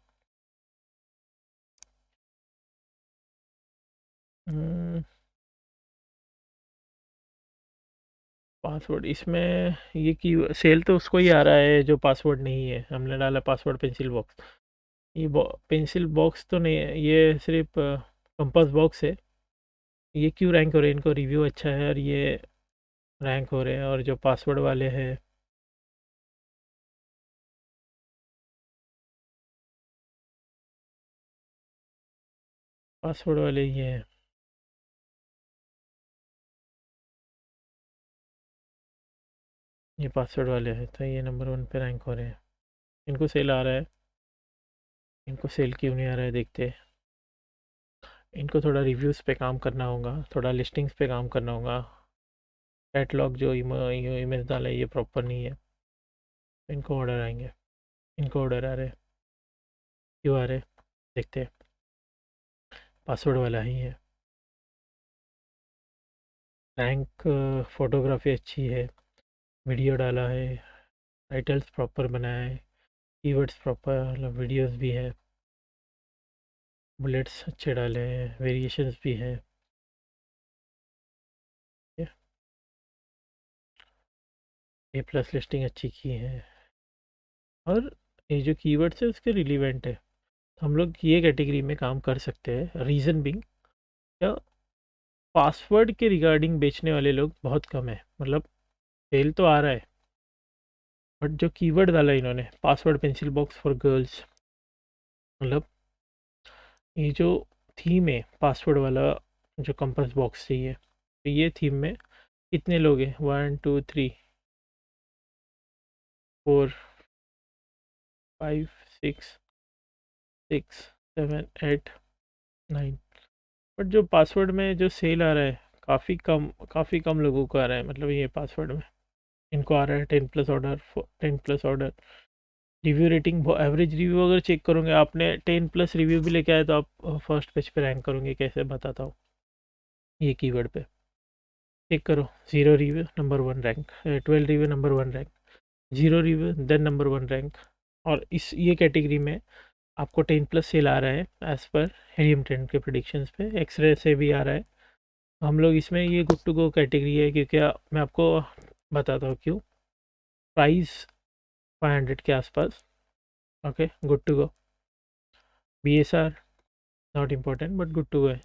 पासवर्ड इसमें ये की सेल तो उसको ही आ रहा है जो पासवर्ड नहीं है, हमने डाला पासवर्ड पेंसिल बॉक्स। ये पेंसिल बॉक्स तो नहीं है, ये सिर्फ कंपास बॉक्स है। ये क्यों रैंक हो रहे हैं, इनको रिव्यू अच्छा है और ये रैंक हो रहे हैं। और जो पासवर्ड वाले हैं, पासवर्ड वाले ये हैं, ये पासवर्ड वाले हैं, तो ये नंबर 1 पे रैंक हो रहे हैं। इनको सेल आ रहा है, इनको सेल क्यों नहीं आ रहा है देखते हैं। इनको थोड़ा रिव्यूज़ पे काम करना होगा, थोड़ा लिस्टिंग्स पे काम करना होगा। कैटलॉग जो इमेज डाला है ये प्रॉपर नहीं है। इनको ऑर्डर आएंगे, इनको ऑर्डर आ रहे हैं, क्यों आ रहे हैं देखते हैं। पासवर्ड वाला ही है। रैंक, फोटोग्राफी अच्छी है, वीडियो डाला है, टाइटल्स प्रॉपर बनाया है, कीवर्ड्स प्रॉपर, मतलब वीडियोस भी है, बुलेट्स अच्छे डाले हैं, वेरिएशंस भी है। ए प्लस लिस्टिंग अच्छी की है, और ये जो कीवर्ड्स है उसके रिलीवेंट है, तो हम लोग ये कैटेगरी में काम कर सकते हैं। रीज़न बिंग, या पासवर्ड के रिगार्डिंग बेचने वाले लोग बहुत कम है, मतलब सेल तो आ रहा है, बट जो कीवर्ड डाला इन्होंने, password pencil box for girls, मतलब ये जो थीम है पासवर्ड वाला, जो कंपास बॉक्स चाहिए, तो ये थीम में कितने लोग हैं, 1 2 3 4 5 6 6 7 8 9, बट जो पासवर्ड में जो सेल आ रहा है, काफ़ी कम लोगों को आ रहा है, मतलब ये पासवर्ड में इनको आ रहा है 10+ order, 10+ order. Review rating, average review अगर चेक करोगे, आपने 10+ रिव्यू भी लेके आए तो आप फर्स्ट पेज पे रैंक करोगे, कैसे बताता हूँ। ये कीवर्ड पे चेक करो, 0 review number 1 rank, 12 review number 1 rank, 0 review then number 1 rank. और इस ये कैटेगरी में आपको 10+ सेल आ रहा है एज़ पर हेलियम ट्रेंड के प्रिडिक्शंस पे, एक्सरे से भी आ रहा है। हम लोग इसमें, ये गुड टू गो कैटेगरी है, क्योंकि मैं आपको बताता हूँ क्यों। प्राइस 500 के आसपास, okay, good to go. BSR not important but good to go है।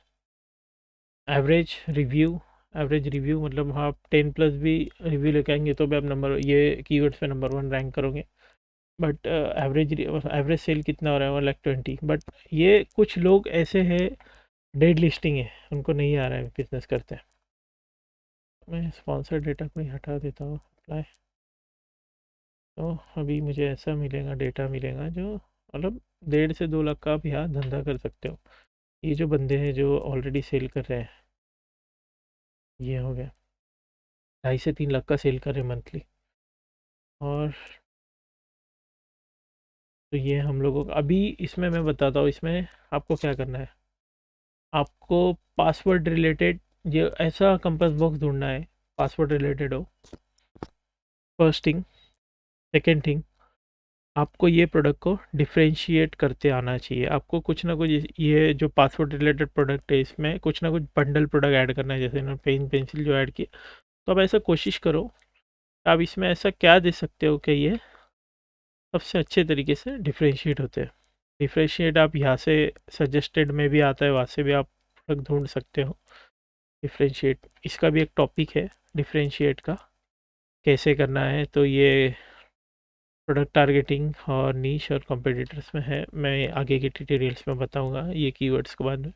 एवरेज रिव्यू, एवरेज रिव्यू मतलब आप 10+ भी रिव्यू लेके आएंगे तो भी आप नंबर, ये कीवर्ड्स पे नंबर 1 रैंक करोगे। बट एवरेज सेल कितना हो रहा है, 1,20,000। बट ये कुछ लोग ऐसे हैं, डेड लिस्टिंग है, उनको नहीं आ रहा है बिजनेस करते हैं। मैं स्पॉन्सर डेटा को ही हटा देता हूँ, अप्लाई। तो अभी मुझे ऐसा मिलेगा, डेटा मिलेगा जो मतलब 1.5 से 2 लाख का आप यहाँ धंधा कर सकते हो। ये जो बंदे हैं जो ऑलरेडी सेल कर रहे हैं, ये हो गया 2.5 से 3 लाख का सेल कर रहे हैं मंथली। और तो ये हम लोगों का अभी, इसमें मैं बताता हूँ, इसमें आपको क्या करना है। आपको पासवर्ड रिलेटेड, ये ऐसा कंपास बॉक्स ढूंढना है, पासवर्ड रिलेटेड हो, फर्स्ट थिंग। सेकेंड थिंग, आपको ये प्रोडक्ट को डिफ्रेंशिएट करते आना चाहिए। आपको कुछ ना कुछ ये जो पासवर्ड रिलेटेड प्रोडक्ट है, इसमें कुछ ना कुछ बंडल प्रोडक्ट ऐड करना है, जैसे इन्होंने पेन पेंसिल जो ऐड किए। तो आप ऐसा कोशिश करो, आप इसमें ऐसा क्या दे सकते हो कि ये सबसे अच्छे तरीके से डिफ्रेंशिएट होते हैं। डिफ्रेंशिएट आप यहाँ से सजेस्टेड में भी आता है, वहाँ से भी आप प्रोडक्ट ढूंढ सकते हो। डिफ्रेंशिएट, इसका भी एक टॉपिक है डिफ्रेंशिएट का, कैसे करना है। तो ये प्रोडक्ट टारगेटिंग और नीश और कॉम्पिटिटर्स में है, मैं आगे के ट्यूटोरियल्स में बताऊंगा ये कीवर्ड्स के बाद में।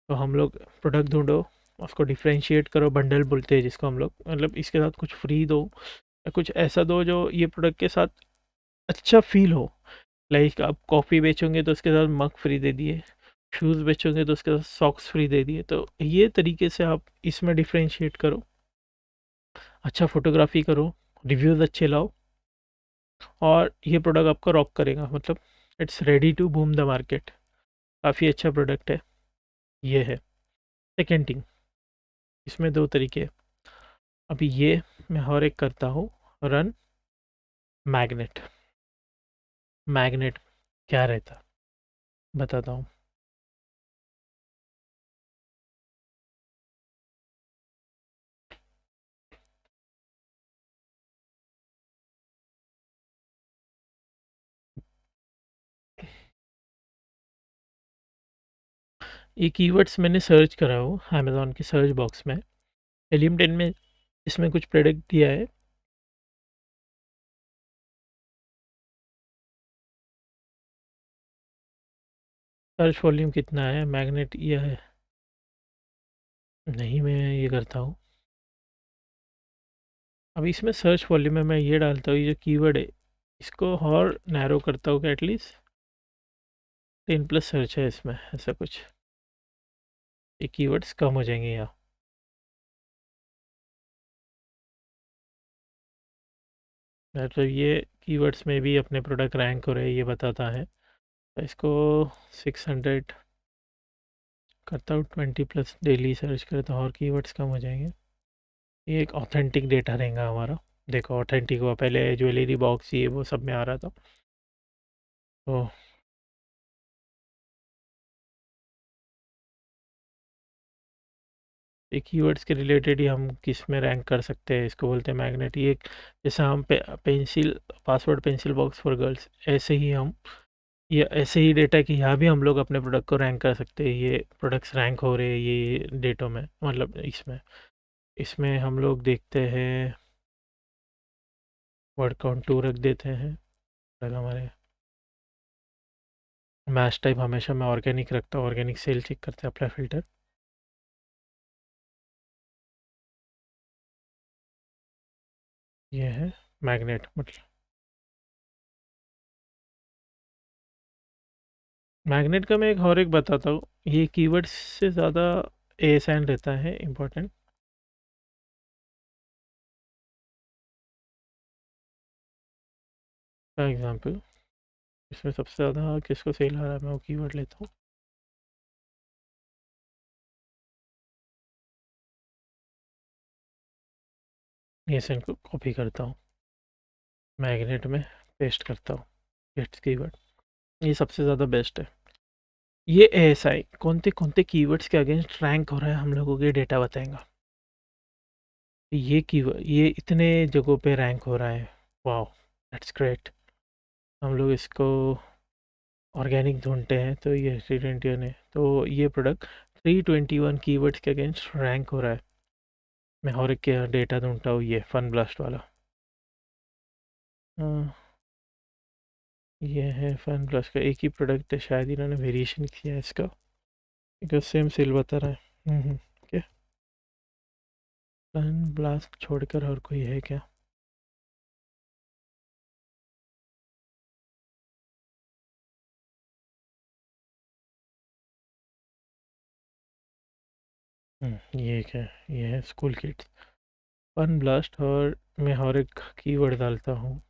तो हम लोग प्रोडक्ट ढूंढो, उसको डिफ्रेंशिएट करो, बंडल बोलते हैं जिसको हम लोग, मतलब इसके साथ कुछ फ्री दो, या कुछ ऐसा दो जो ये प्रोडक्ट के साथ अच्छा फील हो। लाइक आप कॉफ़ी बेचोगे तो उसके साथ मग फ्री दे दिए, शूज़ बेचोगे तो उसके साथ सॉक्स फ्री दे दिए। तो ये तरीके से आप इसमें डिफ्रेंशिएट करो, अच्छा फोटोग्राफी करो, रिव्यूज़ अच्छे लाओ, और ये प्रोडक्ट आपका रॉक करेगा, मतलब it's ready to boom the market. काफ़ी अच्छा प्रोडक्ट है, ये है। सेकेंड थिंग, इसमें 2 तरीके हैं। अभी ये मैं और एक करता हूँ, रन मैग्नेट। मैग्नेट क्या रहता, बताता हूँ। ये कीवर्ड्स मैंने सर्च करा हो अमेज़न के सर्च बॉक्स में। हेलियम 10 में इसमें कुछ प्रोडक्ट दिया है। सर्च वॉल्यूम कितना है? मैग्नेट ये है। नहीं, मैं ये करता हूँ। अब इसमें सर्च वॉल्यूम में मैं ये डालता हूँ, ये जो कीवर्ड है इसको और नैरो करता हूँ कि एटलीस्ट 10 प्लस सर्च है इसमें, ऐसा कुछ। ये कीवर्ड्स कम हो जाएंगे यहाँ। मतलब ये कीवर्ड्स में भी अपने प्रोडक्ट रैंक हो रहे हैं ये बताता है। तो इसको 600 करता हूँ, 20 प्लस डेली सर्च करता हूँ और कीवर्ड्स कम हो जाएंगे। ये एक ऑथेंटिक डेटा रहेगा हमारा। देखो ऑथेंटिक हुआ, पहले ज्वेलरी बॉक्स ये वो सब में आ रहा था। तो ये कीवर्ड्स के रिलेटेड ही हम किस में रैंक कर सकते हैं, इसको बोलते हैं मैग्नेट। ये जैसे हम pencil password pencil box for girls, ऐसे ही हम ये ऐसे ही डेटा कि यहाँ भी हम लोग अपने प्रोडक्ट को रैंक कर सकते हैं। ये प्रोडक्ट्स रैंक हो रहे हैं ये डेटों में, मतलब इसमें इसमें हम लोग देखते हैं वर्ड काउंट 2 रख देते हैं। अगर हमारे मैच टाइप हमेशा मैं ऑर्गेनिक रखता हूँ, ऑर्गेनिक सेल चेक करते हैं अप्लाई फिल्टर। ये है मैग्नेट मतलब। मैग्नेट का मैं एक और एक बताता हूँ, ये कीवर्ड्स से ज़्यादा एएसएन रहता है इम्पोर्टेंट। फॉर एग्जांपल इसमें सबसे ज़्यादा किसको सेल आ रहा है, मैं वो कीवर्ड लेता हूँ। एएसएन को कॉपी करता हूँ, मैग्नेट में पेस्ट करता हूँ, गेट्स कीवर्ड। ये सबसे ज़्यादा बेस्ट है। ये एएसआई कौन से कीवर्ड्स के अगेंस्ट रैंक हो रहा है हम लोगों के डेटा बताएगा। ये कीवर्ड ये इतने जगहों पे रैंक हो रहा है। Wow, that's great. हम लोग इसको ऑर्गेनिक ढूंढते हैं तो ये रेसिडेंटियन है, तो ये प्रोडक्ट 321 कीवर्ड्स के अगेंस्ट रैंक हो रहा है। मैं और एक डेटा ढूंढता हूँ, ये फन ब्लास्ट वाला। हाँ, ये है फन ब्लास्ट का एक ही प्रोडक्ट है, शायद इन्होंने वेरिएशन किया है इसका, बिकॉज सेम सेल बता रहा है। क्या फन ब्लास्ट छोड़कर और कोई है क्या? ये क्या है? ये है स्कूल किड्स फन ब्लास्ट, और मैं और एक कीवर्ड डालता हूँ।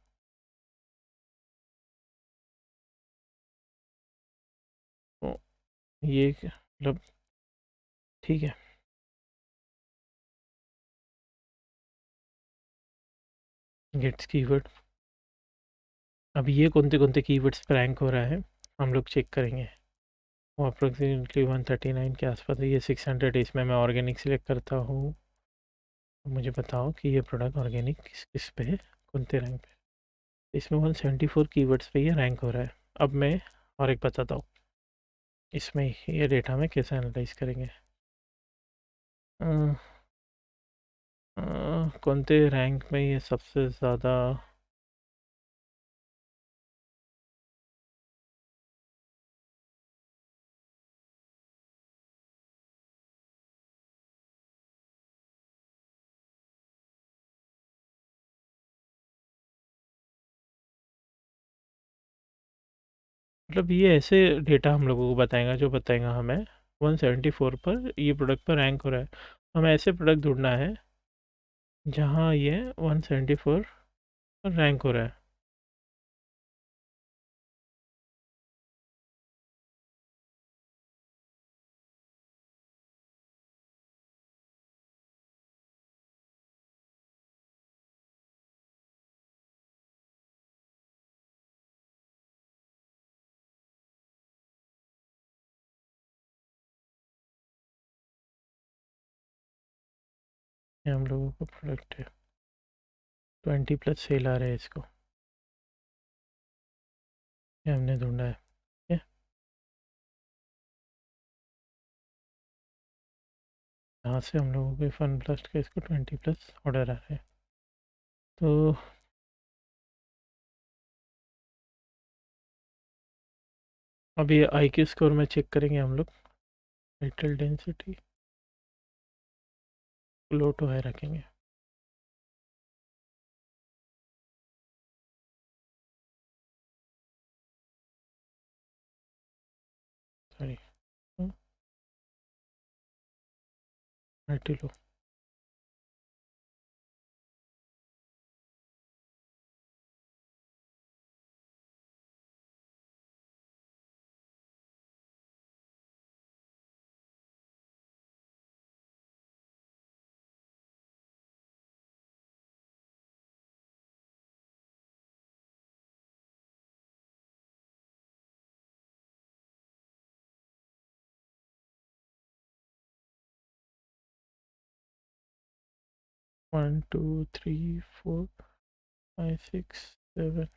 तो ये मतलब ठीक है। Gets keyword. अब ये कौन से कीवर्ड्स पर रैंक हो रहा है हम लोग चेक करेंगे। वो अप्रोक्सीमेटली 139 के आसपास है, ये 600 है। इसमें मैं ऑर्गेनिक सिलेक्ट करता हूँ। मुझे बताओ कि ये प्रोडक्ट ऑर्गेनिक किस किस पे है, कौन से रैंक पे। इसमें 174 कीवर्ड्स पे ये रैंक हो रहा है। अब मैं और एक बताता हूँ, इसमें ये डेटा में कैसे एनालाइज करेंगे। कौन से रैंक में ये सबसे ज़्यादा। मतलब ये ऐसे डेटा हम लोगों को बताएगा जो बताएगा हमें 174 पर ये प्रोडक्ट पर रैंक हो रहा है। हमें ऐसे प्रोडक्ट ढूंढना है जहाँ ये 174 पर रैंक हो रहा है। ये हम लोगों का प्रोडक्ट है, 20 प्लस सेल आ रहे हैं इसको, ये हमने ढूंढा है। ये यहाँ से हम लोगों के फन प्लस का इसको 20+ ऑर्डर आ रहा है। तो अभी आई क्यू स्कोर में चेक करेंगे हम लोग। Metal density low to high रखेंगे। Sorry, low. One two three four five six seven.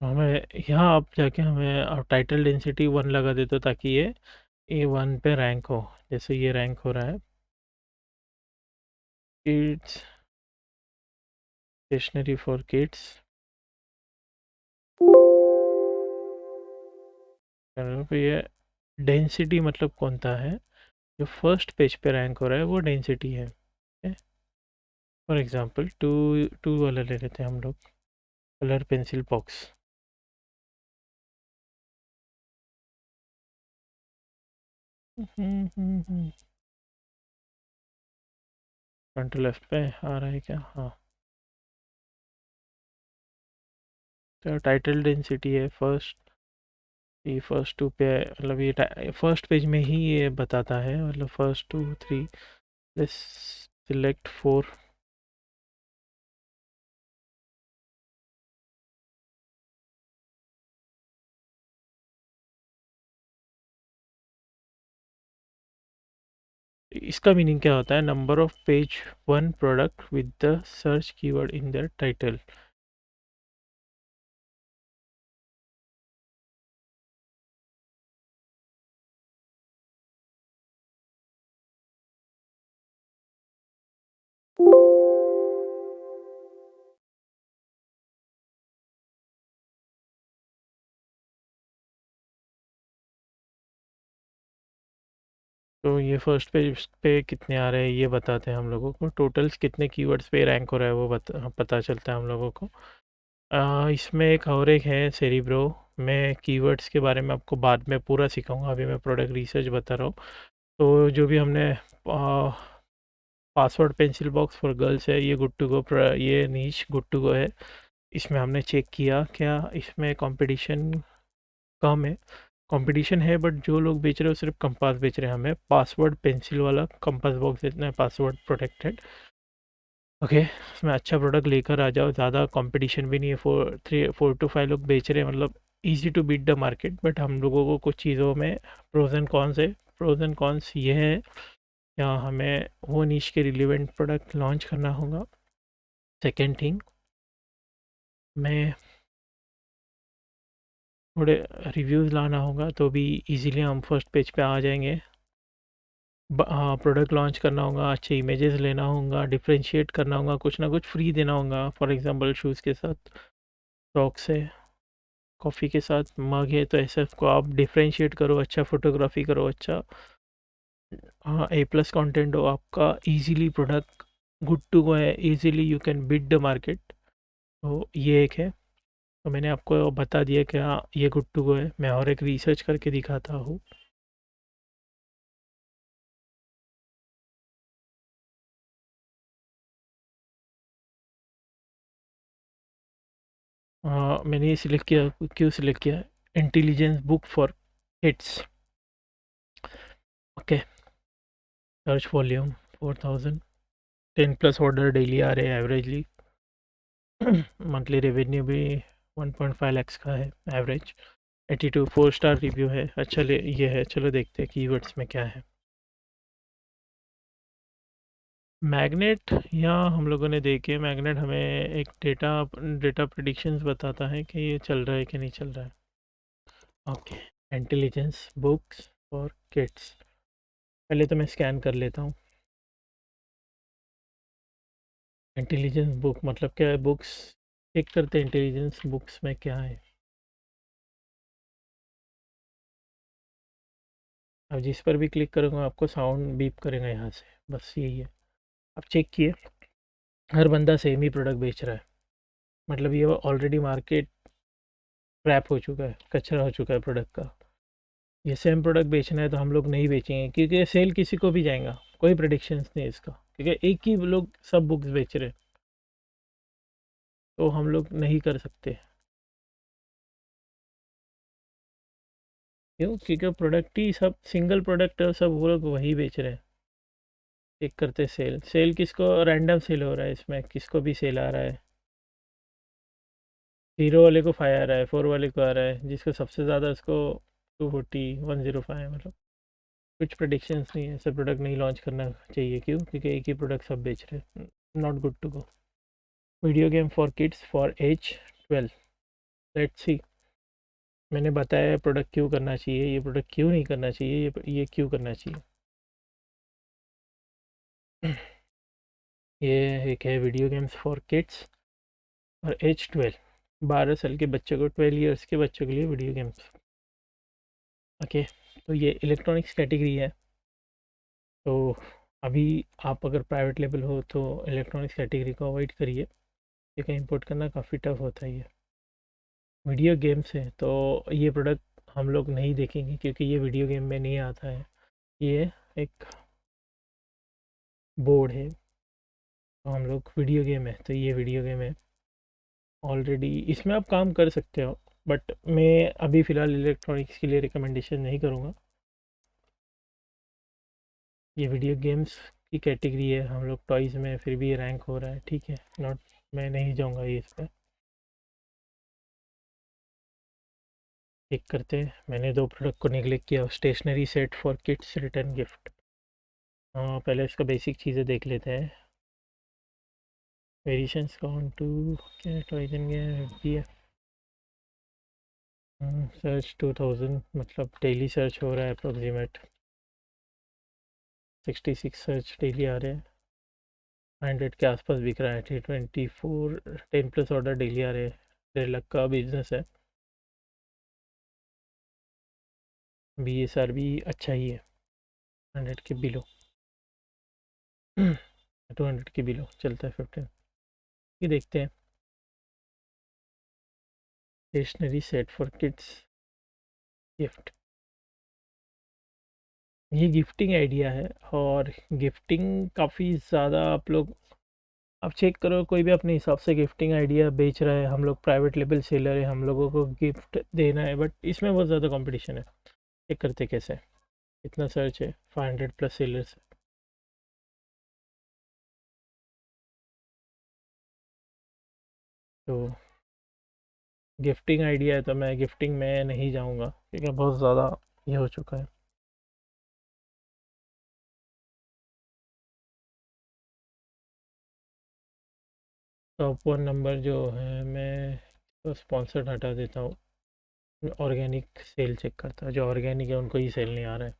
हमें यहाँ आप जाके हमें आप टाइटल डेंसिटी 1 लगा देते हो ताकि ये A1 पे रैंक हो। जैसे ये रैंक हो रहा है किड्स, स्टेशनरी फॉर किड्स। तो ये डेंसिटी मतलब कौन सा है, जो फर्स्ट पेज पे रैंक हो रहा है वो डेंसिटी है। फॉर एग्जांपल टू टू वाला ले लेते हैं हम लोग, colour pencil box. Control F पे आ रहा है क्या? हाँ। तो टाइटल डेंसिटी है फर्स्ट, ये फर्स्ट टू पे मतलब ये फर्स्ट पेज में ही ये बताता है, मतलब first two three. Let's select 4। इसका मीनिंग क्या होता है? Number of page one product with the search keyword in the title. तो ये फर्स्ट पेज पे कितने आ रहे हैं ये बताते हैं हम लोगों को, टोटल्स कितने कीवर्ड्स पे रैंक हो रहा है वो पता चलता है हम लोगों को। इसमें एक है सेरिब्रो। मैं कीवर्ड्स के बारे में आपको बाद में पूरा सिखाऊंगा, अभी मैं प्रोडक्ट रिसर्च बता रहा हूँ। तो जो भी हमने password pencil box for girls है, ये गुड टू गो, ये नीच गुड टू गो है। इसमें हमने चेक किया क्या इसमें कंपटीशन कम है? कंपटीशन है बट जो लोग बेच रहे हो सिर्फ कंपास बेच रहे हैं। हमें पासवर्ड पेंसिल वाला कंपास बॉक्स बेचना है, पासवर्ड प्रोटेक्टेड। ओके, उसमें अच्छा प्रोडक्ट लेकर आ जाओ, ज़्यादा कंपटीशन भी नहीं है, 4 to 5 लोग बेच रहे हैं, मतलब easy to beat the market. But हम लोगों को कुछ चीज़ों में प्रोज एंड कॉन्स है। प्रोज एंड कॉन्स ये है, या हमें वो नीश के रिलेवेंट प्रोडक्ट लॉन्च करना होगा। सेकेंड थिंग, मैं थोड़े रिव्यूज़ लाना होगा तो भी इजीली हम फर्स्ट पेज पे आ जाएंगे। हाँ, प्रोडक्ट लॉन्च करना होगा, अच्छे इमेजेस लेना होगा, डिफरेंशिएट करना होगा, कुछ ना कुछ फ्री देना होगा। फॉर एग्जांपल शूज़ के साथ सॉक्स है, कॉफ़ी के साथ मग है, तो ऐसे को आप डिफरेंशिएट करो, अच्छा फोटोग्राफी करो, अच्छा हाँ A+ कंटेंट हो आपका, easily product good to go है, easily you can beat the market. तो ये एक है। तो मैंने आपको बता दिया कि हाँ ये गुड टू गो है, मैं और एक रिसर्च करके दिखाता हूँ। मैंने ये सिलेक्ट किया, क्यों सिलेक्ट किया? Intelligence book for hits. Okay, search volume 4000, 10+ order daily आ रहे हैं एवरेजली। मंथली रेवेन्यू भी 1.5 lakhs का है एवरेज। 82 4 स्टार रिव्यू है। अच्छा ये है, चलो देखते हैं कीवर्ड्स में क्या है। मैग्नेट यहाँ हम लोगों ने देखे, मैग्नेट हमें एक डेटा प्रिडिक्शंस बताता है कि ये चल रहा है कि नहीं चल रहा है। Okay, intelligence books for kids, पहले तो मैं स्कैन कर लेता हूँ। इंटेलिजेंस बुक मतलब क्या है? बुक्स चेक करते हैं इंटेलिजेंस बुक्स में क्या है। अब जिस पर भी क्लिक करूँगा आपको साउंड बीप करेगा यहाँ से, बस यही है। अब चेक किए, हर बंदा सेम ही प्रोडक्ट बेच रहा है, मतलब ये ऑलरेडी मार्केट क्रैप हो चुका है, कचरा हो चुका है प्रोडक्ट का। ये सेम प्रोडक्ट बेचना है तो हम लोग नहीं बेचेंगे, क्योंकि ये सेल किसी को भी जाएगा, कोई प्रेडिक्शंस नहीं है इसका, क्योंकि एक ही लोग सब बुक्स बेच रहे हैं, तो हम लोग नहीं कर सकते। क्यों? क्योंकि प्रोडक्ट ही सब सिंगल प्रोडक्ट है, सब वो लोग वही बेच रहे हैं। चेक करते सेल, सेल किसको रैंडम सेल हो रहा है, इसमें किसको भी सेल आ रहा है। 0 वाले को 5 आ रहा है, 4 वाले को आ रहा है, जिसको सबसे ज़्यादा उसको 240 105, मतलब कुछ प्रोडिक्शंस नहीं है। ऐसे प्रोडक्ट नहीं लॉन्च करना चाहिए। क्यों? क्योंकि एक ही प्रोडक्ट सब बेच रहे हैं, not good to go. Video game for kids for age 12, let's see. मैंने बताया प्रोडक्ट क्यों करना चाहिए, ये प्रोडक्ट क्यों नहीं करना चाहिए, ये क्यों करना चाहिए। ये एक है वीडियो गेम्स फॉर किड्स और एज 12, 12 साल के बच्चों को, 12 ईयर्स के बच्चों के लिए वीडियो गेम्स। ओके, तो ये इलेक्ट्रॉनिक्स कैटेगरी है। तो अभी आप अगर प्राइवेट लेवल हो तो इलेक्ट्रॉनिक्स कैटेगरी को अवॉइड करिए, क्योंकि इंपोर्ट करना काफ़ी टफ होता है। ये वीडियो गेम्स है तो ये प्रोडक्ट हम लोग नहीं देखेंगे, क्योंकि ये वीडियो गेम में नहीं आता है। ये एक बोर्ड है, तो हम लोग वीडियो गेम है तो ये वीडियो गेम है ऑलरेडी, इसमें आप काम कर सकते हो, बट मैं अभी फ़िलहाल इलेक्ट्रॉनिक्स के लिए रिकमेंडेशन नहीं करूँगा। ये वीडियो गेम्स की कैटेगरी है, हम लोग टॉयज़ में फिर भी ये रैंक हो रहा है, ठीक है, नॉट, मैं नहीं जाऊँगा ये इस पर। चेक करते हैं, मैंने 2 प्रोडक्ट को नेगलेक्ट किया। Stationery set for kids return gift. हाँ, पहले इसका बेसिक चीज़ें देख लेते हैं। वेरिएशंस काउंट टू, क्या टॉयज इन गया, सर्च 2000, मतलब डेली सर्च हो रहा है अप्रोक्सीमेट 66 सर्च डेली आ रहे हैं। 100 के आसपास बिक रहा है। T24 10+ ऑर्डर डेली आ रहे हैं। 1.5 लाख का बिजनेस है। BSR भी अच्छा ही है, 100 के बिलो 200 के बिलो चलता है 15। ये देखते हैं, stationery set for kids gift. ये गिफ्टिंग आइडिया है, और गिफ्टिंग काफ़ी ज़्यादा आप लोग, आप चेक करो, कोई भी अपने हिसाब से गिफ्टिंग आइडिया बेच रहा है। हम लोग प्राइवेट लेवल सेलर है, हम लोगों को गिफ्ट देना है, बट इसमें बहुत ज़्यादा कंपटीशन है। चेक करते कैसे, इतना सर्च है, 500+ सेलर्स है। तो गिफ्टिंग आइडिया है तो मैं गिफ्टिंग में नहीं जाऊंगा, क्योंकि बहुत ज़्यादा ये हो चुका है। टॉप 1 नंबर जो है, मैं तो स्पॉन्सर्ड हटा देता हूँ। ऑर्गेनिक सेल चेक करता है, जो ऑर्गेनिक है उनको ही सेल नहीं आ रहा है।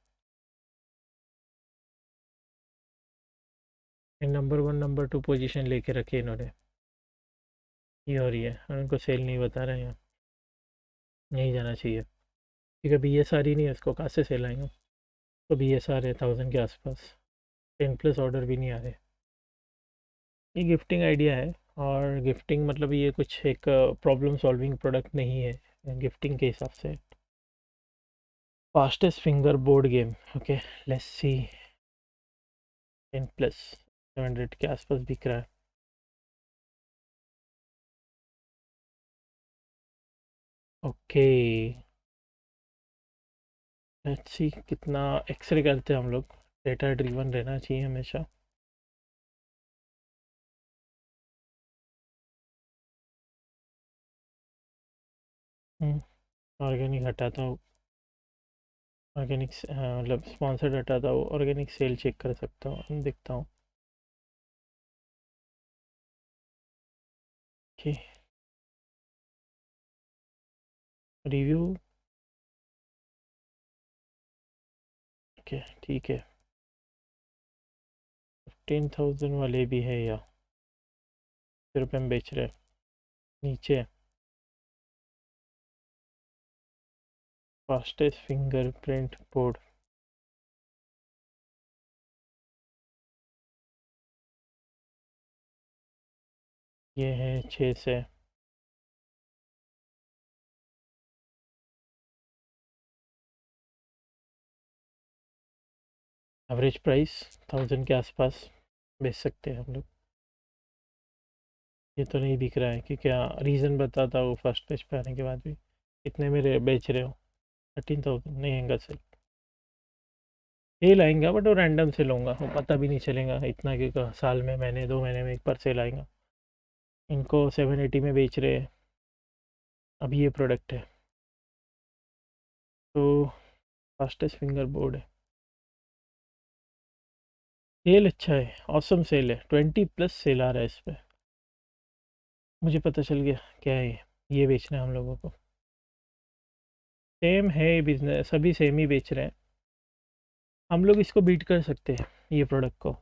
नंबर 1 नंबर 2 पोजीशन लेके रखी इन्होंने, ये हो रही है, और उनको सेल नहीं बता रहे हैं यहाँ। नहीं जाना चाहिए, क्योंकि BSR ही नहीं है, उसको कहाँ से सेल आएंगे। तो BSR है 1000 के आसपास, 10+ ऑर्डर भी नहीं आ रहे। ये गिफ्टिंग आइडिया है, और गिफ्टिंग मतलब ये कुछ एक प्रॉब्लम सॉल्विंग प्रोडक्ट नहीं है गिफ्टिंग के हिसाब से। Fastest finger board game, okay, let's see. 10+ 700 के आसपास बिक रहा है। ओके, लेट्स सी कितना एक्सरे करते हैं हम लोग। डेटा ड्रिवन रहना चाहिए हमेशा। ऑर्गेनिक हटाता हूँ, ऑर्गेनिक मतलब स्पॉन्सर्ड हटाता हूँ, ऑर्गेनिक सेल चेक कर सकता हूँ, देखता हूँ। Okay, review. ओके ठीक है। 15,000 वाले भी है या फिर रुपये में बेच रहे हैं नीचे। Fastest fingerprint board. ये है 6 से। एवरेज प्राइस 1000 के आसपास बेच सकते हैं हम लोग। ये तो नहीं बिक रहा है कि क्या रीज़न बताता हो फर्स्ट पेज पे आने के बाद भी कितने में बेच रहे हो। 13,000 नहीं आएगा सर। सेल आएगा बट वो रैंडम से लूँगा, वो पता भी नहीं चलेगा इतना कि साल में महीने 2 महीने में एक बार सेल आएगा। इनको 780 में बेच रहे हैं अभी ये प्रोडक्ट है। तो फास्टेस्ट फिंगर बोर्ड है। सेल अच्छा है, ऑसम सेल है, 20+ सेल आ रहा है इस पर। मुझे पता चल गया क्या है ये बेचना है हम लोगों को। सेम है बिजनेस, सभी सेम ही बेच रहे हैं। हम लोग इसको बीट कर सकते हैं ये प्रोडक्ट को।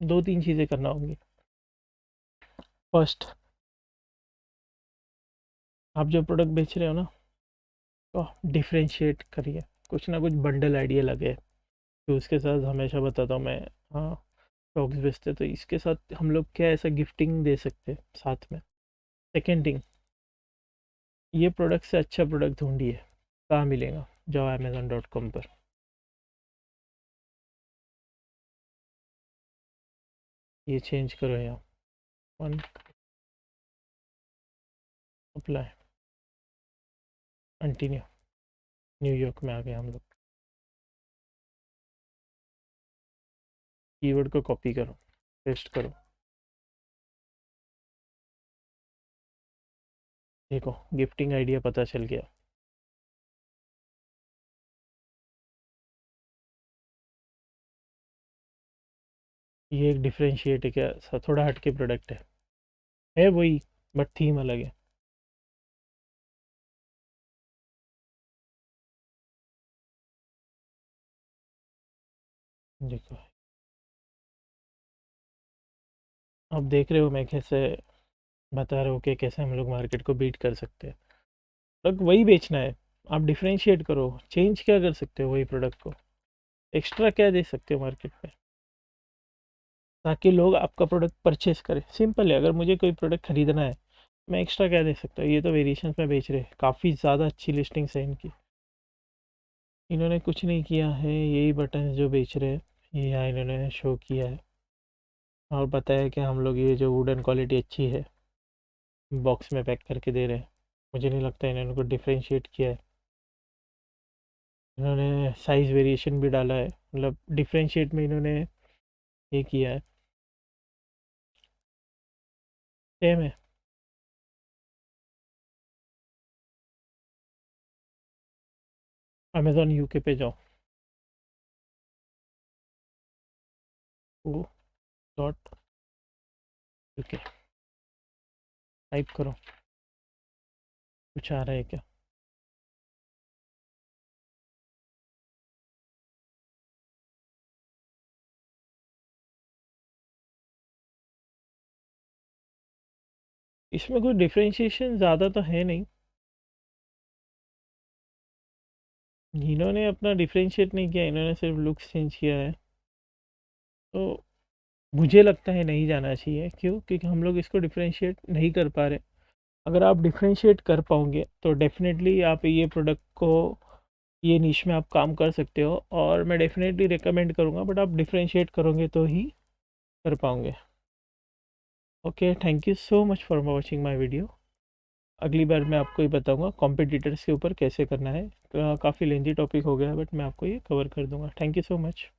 2-3 चीज़ें करना होंगी। फर्स्ट, आप जो प्रोडक्ट बेच रहे हो ना तो डिफ्रेंशिएट करिए, कुछ ना कुछ बंडल आइडिया लगे। तो उसके साथ हमेशा बताता हूँ मैं, हाँ स्टॉक्स बेचते तो इसके साथ हम लोग क्या ऐसा गिफ्टिंग दे सकते हैं साथ में। सेकेंड थिंग, ये प्रोडक्ट से अच्छा प्रोडक्ट ढूंढिए, कहाँ मिलेगा, जाओ amazon.com पर। ये चेंज करो यहाँ, वन अप्लाई, कंटिन्यू। न्यूयॉर्क में आ गए हम लोग। कीवर्ड को कॉपी करो, पेस्ट करो। देखो गिफ्टिंग आइडिया पता चल गया। ये एक डिफरेंशिएट है क्या, थोड़ा हटके प्रोडक्ट है वही बट थीम अलग है। देखो अब देख रहे हो मैं कैसे बता रहा हूँ कि कैसे हम लोग मार्केट को बीट कर सकते हैं। प्रोडक्ट वही बेचना है, आप डिफरेंशिएट करो, चेंज क्या कर सकते हो वही प्रोडक्ट को, एक्स्ट्रा क्या दे सकते हो मार्केट में ताकि लोग आपका प्रोडक्ट परचेस करें। सिंपल है, अगर मुझे कोई प्रोडक्ट खरीदना है मैं एक्स्ट्रा क्या दे सकता हूँ। ये तो वेरिएशंस में बेच रहे हैं, काफ़ी ज़्यादा अच्छी लिस्टिंग्स है इनकी। इन्होंने कुछ नहीं किया है, यही बटन जो बेच रहे हैं ये यहाँ इन्होंने शो किया है और बताया कि हम लोग ये जो वुडन क्वालिटी अच्छी है बॉक्स में पैक करके दे रहे हैं। मुझे नहीं लगता इन्होंने कुछ डिफ्रेंशिएट किया है। इन्होंने साइज़ वेरिएशन भी डाला है, मतलब डिफ्रेंशिएट में इन्होंने ये किया है। सेम है। अमेज़ॉन यूके पे जाओ, ओ डॉट यूके टाइप करो, कुछ आ रहा है क्या। इसमें कोई डिफ्रेंशिएशन ज़्यादा तो है नहीं, इन्होंने अपना डिफ्रेंशिएट नहीं किया, इन्होंने सिर्फ लुक्स चेंज किया है। तो मुझे लगता है नहीं जाना चाहिए, क्यों, क्योंकि हम लोग इसको डिफ्रेंशिएट नहीं कर पा रहे। अगर आप डिफ्रेंशिएट कर पाओगे तो डेफिनेटली आप ये प्रोडक्ट को, ये निश में आप काम कर सकते हो और मैं डेफिनेटली रिकमेंड करूँगा, बट आप डिफ्रेंशिएट करोगे तो ही कर पाओगे। Okay, thank you so much for watching my video. अगली बार मैं आपको ये बताऊंगा कॉम्पिटिटर्स के ऊपर कैसे करना है। काफ़ी लेंथी टॉपिक हो गया है बट मैं आपको ये कवर कर दूंगा। Thank you so much.